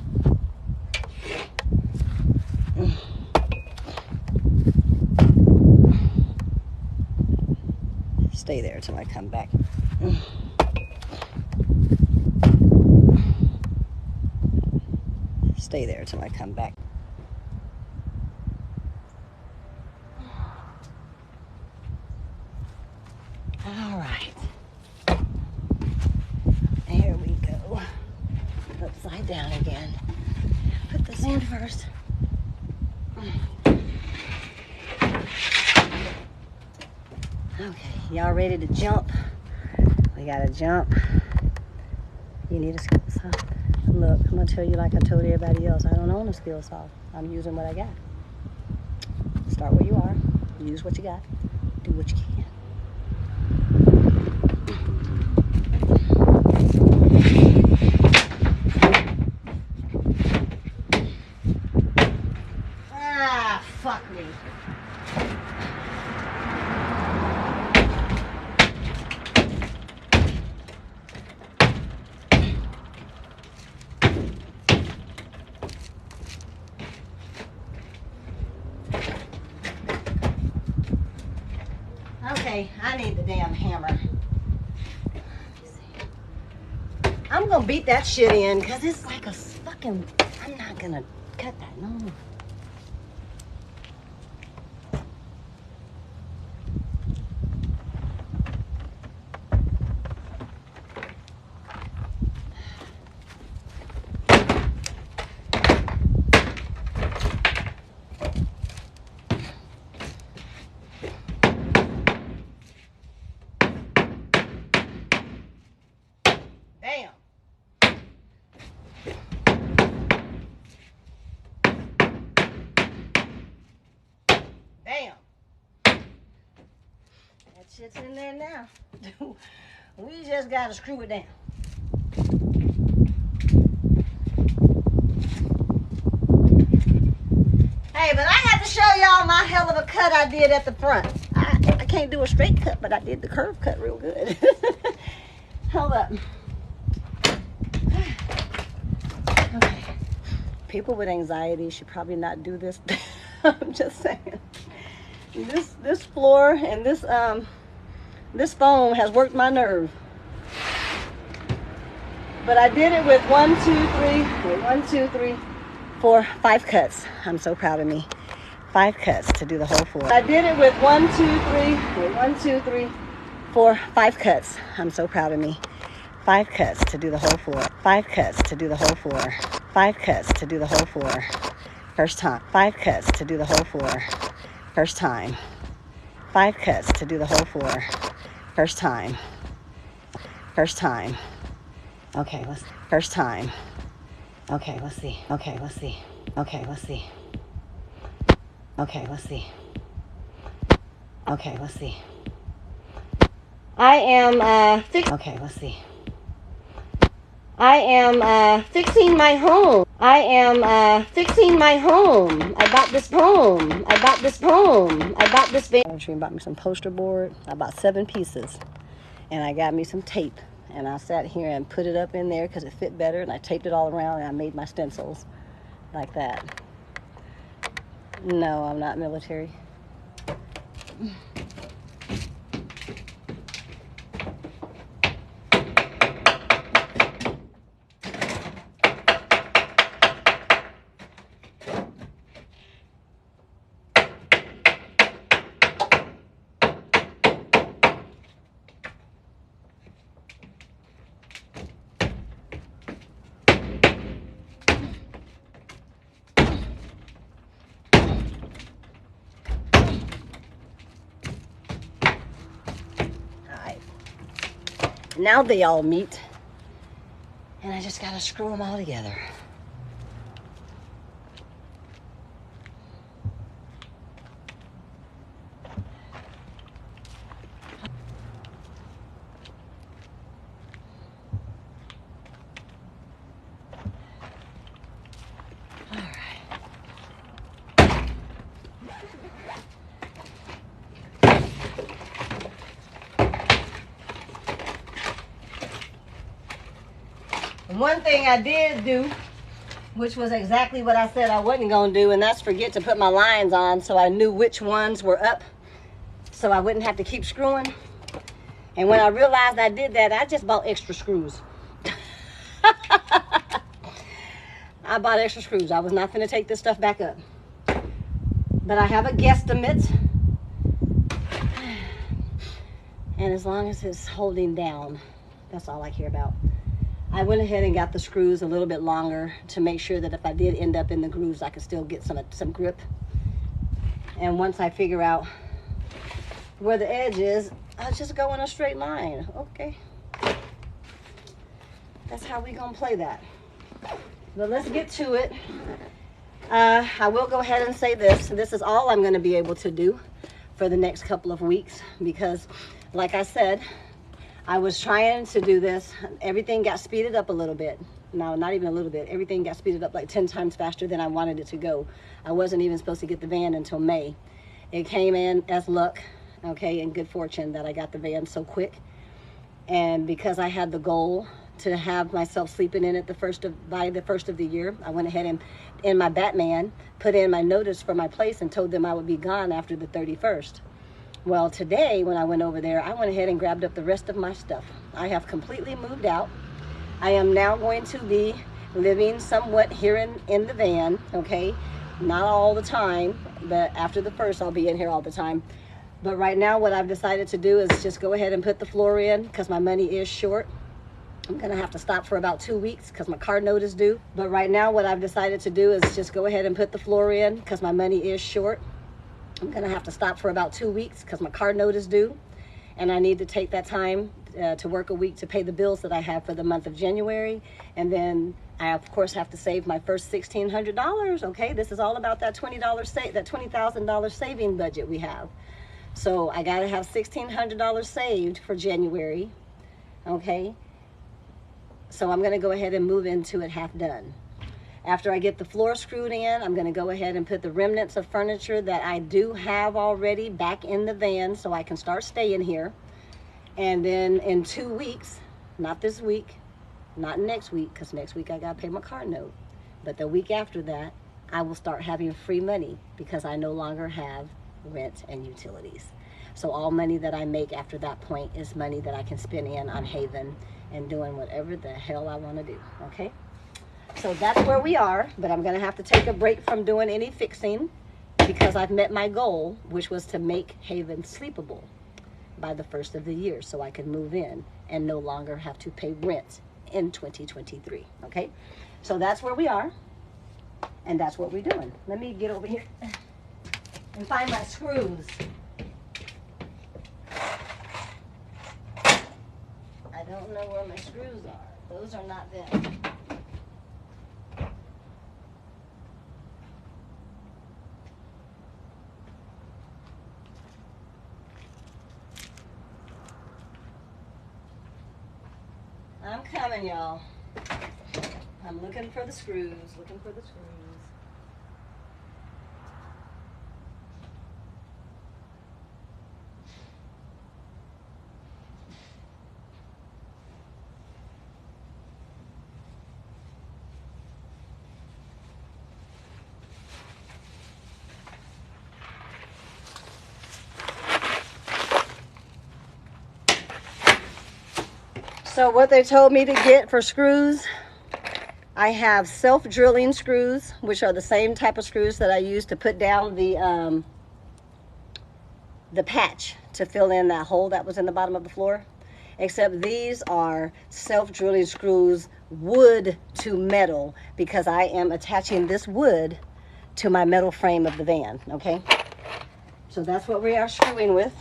Stay there till I come back. Stay there till I come back. All right. Here we go. Upside down again. Put this in first. Okay, y'all ready to jump? We gotta jump. You need a skill saw. Look, I'm gonna tell you like I told everybody else. I don't own a skill saw. I'm using what I got. Start where you are. Use what you got. Do what you can. Ah, fuck me. Okay, I need the damn hammer. I'm gonna beat that shit in because it's like a fucking, I'm not gonna cut that, no. Shit's in there now. We just gotta screw it down. Hey, but I had to show y'all my hell of a cut I did at the front. I can't do a straight cut, but I did the curve cut real good. Hold up. Okay. People with anxiety should probably not do this. I'm just saying. This floor and this foam has worked my nerve. But I did it with 5 cuts. I'm so proud of me. 5 cuts to do the whole floor. I did it with 5 cuts. I'm so proud of me. 5 cuts to do the whole floor. 5 cuts to do the whole floor. 5 cuts to do the whole floor. First time. 5 cuts to do the whole floor. First time. 5 cuts to do the whole floor. First time. First time. Okay, first time. Okay, let's see. Okay, let's see. Okay, let's see. Okay, let's see. Okay, let's see. I am okay, let's see. I am fixing my home. I am fixing my home. I bought this home. I bought this home. I bought this van. I bought me some poster board. I bought 7 pieces. And I got me some tape. And I sat here and put it up in there because it fit better. And I taped it all around and I made my stencils like that. No, I'm not military. Now they all meet, and I just gotta screw them all together. One thing I did do, which was exactly what I said I wasn't going to do, and that's forget to put my lines on so I knew which ones were up so I wouldn't have to keep screwing. And when I realized I did that, I just bought extra screws. I bought extra screws. I was not going to take this stuff back up. But I have a guesstimate. And as long as it's holding down, that's all I care about. I went ahead and got the screws a little bit longer to make sure that if I did end up in the grooves, I could still get some grip. And once I figure out where the edge is, I'll just go in a straight line. Okay. That's how we gonna play that. But let's get to it. I will go ahead and say this. This is all I'm gonna be able to do for the next couple of weeks because, like I said, I was trying to do this. Everything got speeded up a little bit. No, not even a little bit. Everything got speeded up like 10 times faster than I wanted it to go. I wasn't even supposed to get the van until May. It came in as luck, okay, and good fortune that I got the van so quick. And because I had the goal to have myself sleeping in it by the first of the year, I went ahead and in my Batman put in my notice for my place and told them I would be gone after the 31st. Well, today, when I went over there, I went ahead and grabbed up the rest of my stuff. I have completely moved out. I am now going to be living somewhat here in the van, okay? Not all the time, but after the 1st, I'll be in here all the time. But right now, what I've decided to do is just go ahead and put the floor in because my money is short. I'm gonna have to stop for about 2 weeks because my car note is due. But right now, what I've decided to do is just go ahead and put the floor in because my money is short. I'm gonna have to stop for about 2 weeks because my car note is due. And I need to take that time to work a week to pay the bills that I have for the month of January. And then I, of course, have to save my first $1,600, okay? This is all about that $20 that $20,000 saving budget we have. So I got to have $1,600 saved for January. Okay. So I'm going to go ahead and move into it half done. After I get the floor screwed in, I'm going to go ahead and put the remnants of furniture that I do have already back in the van so I can start staying here. And then in 2 weeks, not this week, not next week, because next week I got to pay my car note, but the week after that, I will start having free money because I no longer have rent and utilities. So all money that I make after that point is money that I can spend on Haven and doing whatever the hell I want to do, okay? So that's where we are, but I'm going to have to take a break from doing any fixing because I've met my goal, which was to make Haven sleepable by the first of the year so I can move in and no longer have to pay rent in 2023, okay? So that's where we are, and that's what we're doing. Let me get over here and find my screws. I don't know where my screws are. Those are not them. I'm coming, y'all. I'm looking for the screws, looking for the screws. So what they told me to get for screws, I have self-drilling screws, which are the same type of screws that I use to put down the patch to fill in that hole that was in the bottom of the floor. Except these are self-drilling screws, wood to metal, because I am attaching this wood to my metal frame of the van, okay? So that's what we are screwing with.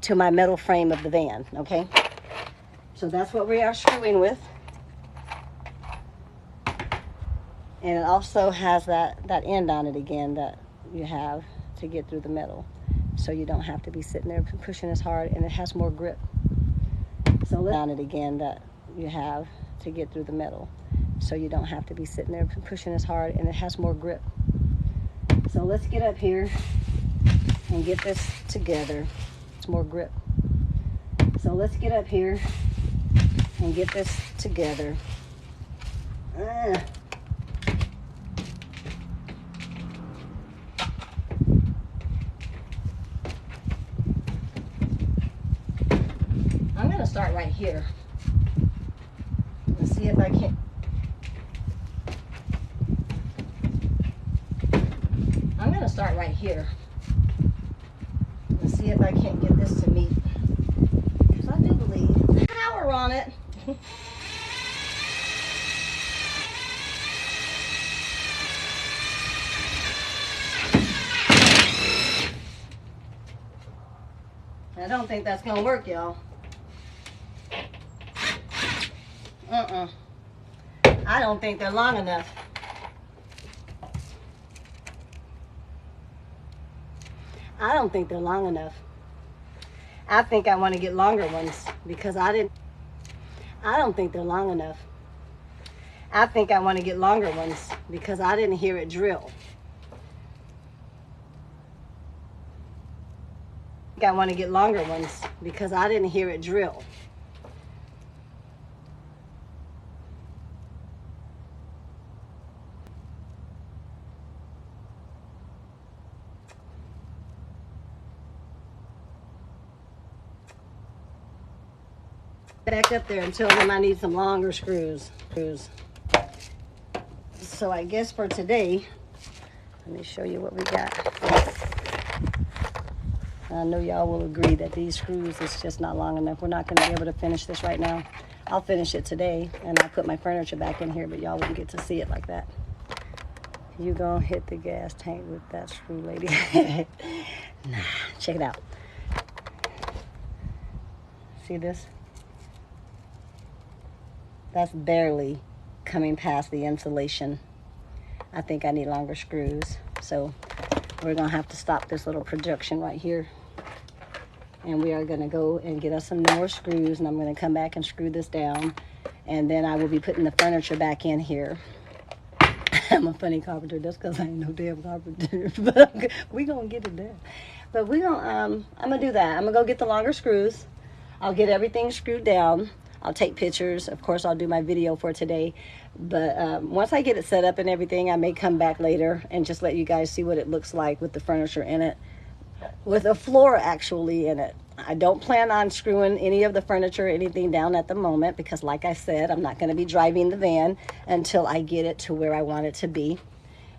To my metal frame of the van, okay? So that's what we are screwing with. And it also has that end on it again that you have to get through the metal. So you don't have to be sitting there pushing as hard, and it has more grip. So let's on it again that you have to get through the metal. So you don't have to be sitting there pushing as hard, and it has more grip. So let's get up here and get this together. More grip. So let's get up here and get this together. I'm gonna start right here. Let's see if I can. I'm gonna start right here. See if I can't get this to meet, because I do believe power on it. I don't think that's gonna work, y'all. I don't think they're long enough. I don't think they're long enough. I think I want to get longer ones because I don't think they're long enough. I think I want to get longer ones because I didn't hear it drill. I think I want to get longer ones because I didn't hear it drill. Back up there and tell them I need some longer screws. So I guess for today, let me show you what we got. I know y'all will agree that these screws is just not long enough. We're not going to be able to finish this right now. I'll finish it today and I'll put my furniture back in here, but y'all wouldn't get to see it like that. You gonna hit the gas tank with that screw, lady. Nah, check it out. See this? That's barely coming past the insulation. I think I need longer screws. So we're gonna have to stop this little projection right here. And we are gonna go and get us some more screws, and I'm gonna come back and screw this down. And then I will be putting the furniture back in here. I'm a funny carpenter just because I ain't no damn carpenter. But we gonna get it done. But we gonna, I'm gonna do that. I'm gonna go get the longer screws. I'll get everything screwed down. I'll take pictures. Of course, I'll do my video for today. But once I get it set up and everything, I may come back later and just let you guys see what it looks like with the furniture in it. With a floor actually in it. I don't plan on screwing any of the furniture or anything down at the moment because, like I said, I'm not going to be driving the van until I get it to where I want it to be,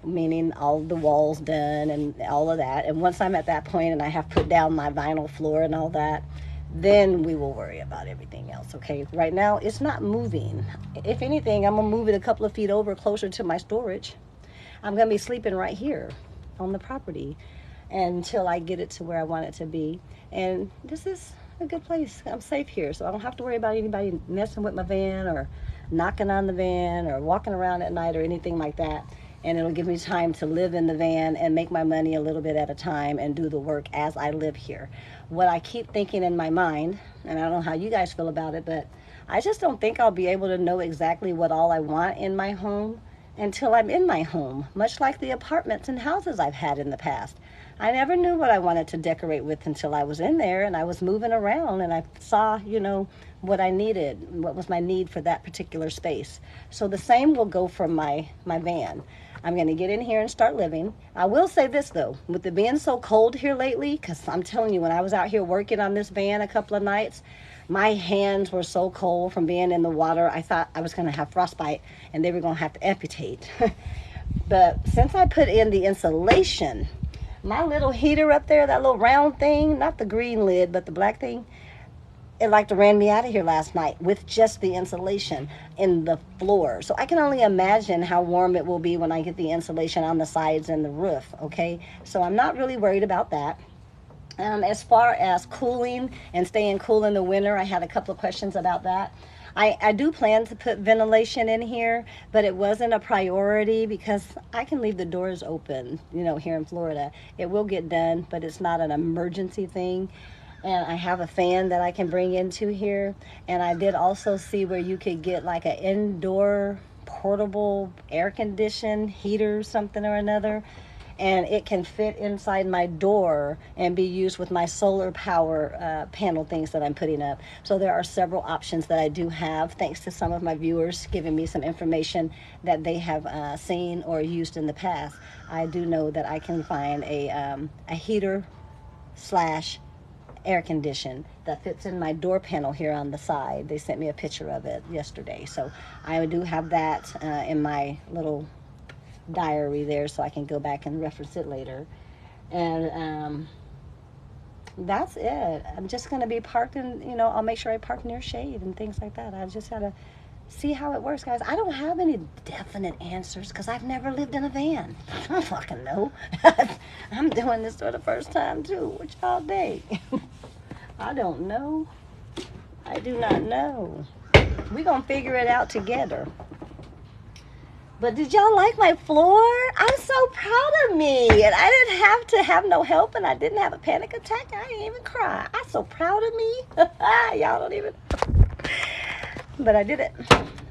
meaning all the walls done and all of that. And once I'm at that point and I have put down my vinyl floor and all that, then we will worry about everything else, okay? Right now, it's not moving. If anything, I'm going to move it a couple of feet over closer to my storage. I'm going to be sleeping right here on the property until I get it to where I want it to be. And this is a good place. I'm safe here, so I don't have to worry about anybody messing with my van or knocking on the van or walking around at night or anything like that. And it'll give me time to live in the van and make my money a little bit at a time and do the work as I live here. What I keep thinking in my mind, and I don't know how you guys feel about it, but I just don't think I'll be able to know exactly what all I want in my home until I'm in my home, much like the apartments and houses I've had in the past. I never knew what I wanted to decorate with until I was in there and I was moving around and I saw, you know, what I needed, what was my need for that particular space. So the same will go for my van. I'm going to get in here and start living. I will say this though, with it being so cold here lately, because I'm telling you, when I was out here working on this van a couple of nights, my hands were so cold from being in the water. I thought I was going to have frostbite and they were going to have to amputate. But since I put in the insulation, my little heater up there, that little round thing, not the green lid, but the black thing, it like to ran me out of here last night with just the insulation in the floor. So I can only imagine how warm it will be when I get the insulation on the sides and the roof, okay? So I'm not really worried about that. As far as cooling and staying cool in the winter, I had a couple of questions about that. I do plan to put ventilation in here, but it wasn't a priority because I can leave the doors open, you know, here in Florida. It will get done, but it's not an emergency thing. And I have a fan that I can bring into here. And I did also see where you could get like an indoor portable air condition heater, something or another. And it can fit inside my door and be used with my solar power panel things that I'm putting up. So there are several options that I do have, thanks to some of my viewers giving me some information that they have seen or used in the past. I do know that I can find a heater slash air condition that fits in my door panel here on the side. They sent me a picture of it yesterday. So I do have that in my little diary there, so I can go back and reference it later. And that's it. I'm just going to be parking, you know, I'll make sure I park near shade and things like that. I just got to see how it works, guys. I don't have any definite answers because I've never lived in a van. I don't fucking know. I'm doing this for the first time too. What y'all think? I don't know. I do not know. We're going to figure it out together. But did y'all like my floor? I'm so proud of me. And I didn't have to have no help, and I didn't have a panic attack. I didn't even cry. I'm so proud of me. Y'all don't even. But I did it.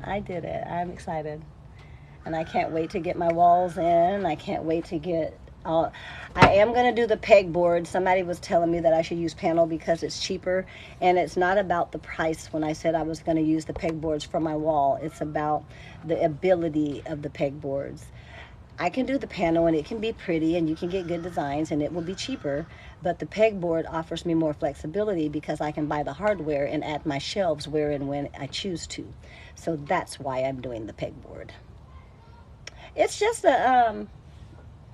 I did it. I'm excited. And I can't wait to get my walls in. I can't wait to get all. I am going to do the pegboard. Somebody was telling me that I should use panel because it's cheaper. And it's not about the price when I said I was going to use the pegboards for my wall. It's about the ability of the pegboards. I can do the panel and it can be pretty and you can get good designs and it will be cheaper, but the pegboard offers me more flexibility because I can buy the hardware and add my shelves where and when I choose to. So that's why I'm doing the pegboard. It's just a,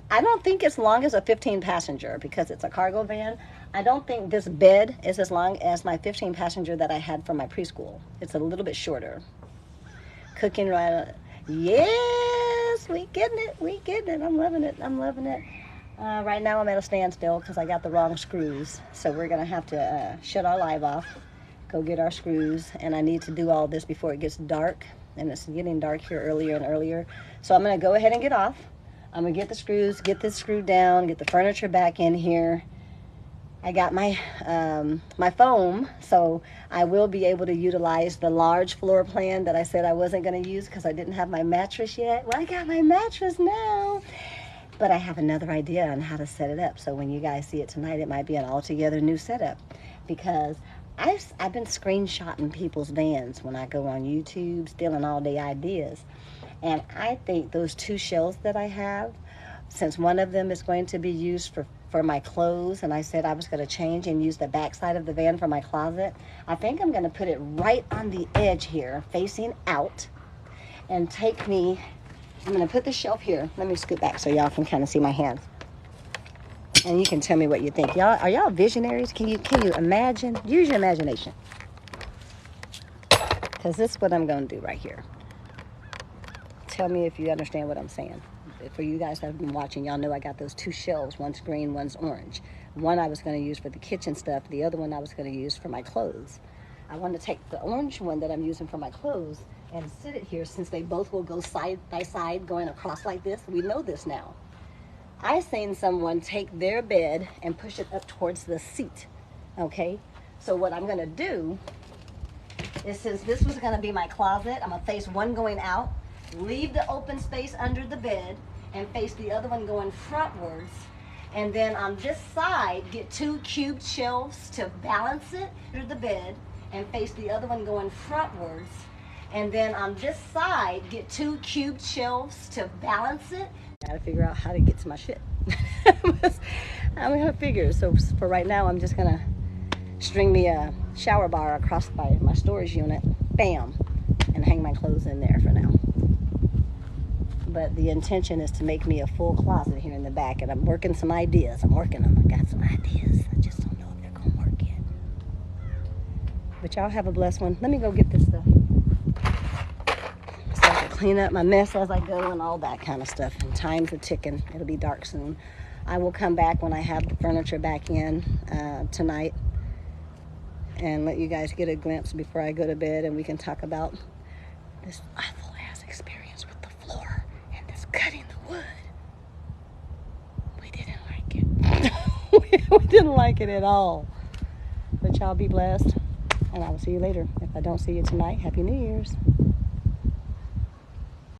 I don't think it's long as a 15 passenger because it's a cargo van. I don't think this bed is as long as my 15 passenger that I had for my preschool. It's a little bit shorter. Cooking right, yes, we getting it, I'm loving it. Right now I'm at a standstill because I got the wrong screws, so we're gonna have to shut our live off, go get our screws, and I need to do all this before it gets dark, and it's getting dark here earlier and earlier, so I'm gonna go ahead and get off. I'm gonna get the screws, get this screwed down, get the furniture back in here. I got my my foam, so I will be able to utilize the large floor plan that I said I wasn't gonna use because I didn't have my mattress yet. Well, I got my mattress now. But I have another idea on how to set it up. So when you guys see it tonight, it might be an altogether new setup, because I've been screenshotting people's vans when I go on YouTube, stealing all the ideas. And I think those 2 shelves that I have, since one of them is going to be used for my clothes, and I said I was going to change and use the back side of the van for my closet, I think I'm going to put it right on the edge here, facing out, and I'm going to put the shelf here. Let me scoot back so y'all can kind of see my hands. And you can tell me what you think. Are y'all visionaries? Can you imagine? Use your imagination. Because this is what I'm going to do right here. Tell me if you understand what I'm saying. For you guys that have been watching, y'all know I got those 2 shelves. One's green, one's orange. One I was going to use for the kitchen stuff. The other one I was going to use for my clothes. I want to take the orange one that I'm using for my clothes and sit it here, since they both will go side by side going across like this. We know this now. I seen someone take their bed and push it up towards the seat. Okay, so what I'm gonna do is, since this was gonna be my closet, I'm gonna face one going out, leave the open space under the bed, and face the other one going frontwards. And then on this side, get 2 cubed shelves to balance it under the bed, and face the other one going frontwards. And then on this side, get 2 cubed shelves to balance it. Gotta figure out how to get to my shit. I'm gonna figure. So for right now, I'm just gonna string me a shower bar across by my storage unit, bam, and hang my clothes in there for now. But the intention is to make me a full closet here in the back, and I'm working some ideas. I got some ideas. I just don't know if they're gonna work yet. But y'all have a blessed one. Let me go get this stuff, so I can clean up my mess as I go and all that kind of stuff. And time's a ticking. It'll be dark soon. I will come back when I have the furniture back in tonight, and let you guys get a glimpse before I go to bed, and we can talk about this awful ass experience with the floor and this cutting the wood. We didn't like it. We didn't like it at all. But y'all be blessed, and I will see you later. If I don't see you tonight, Happy New Year's.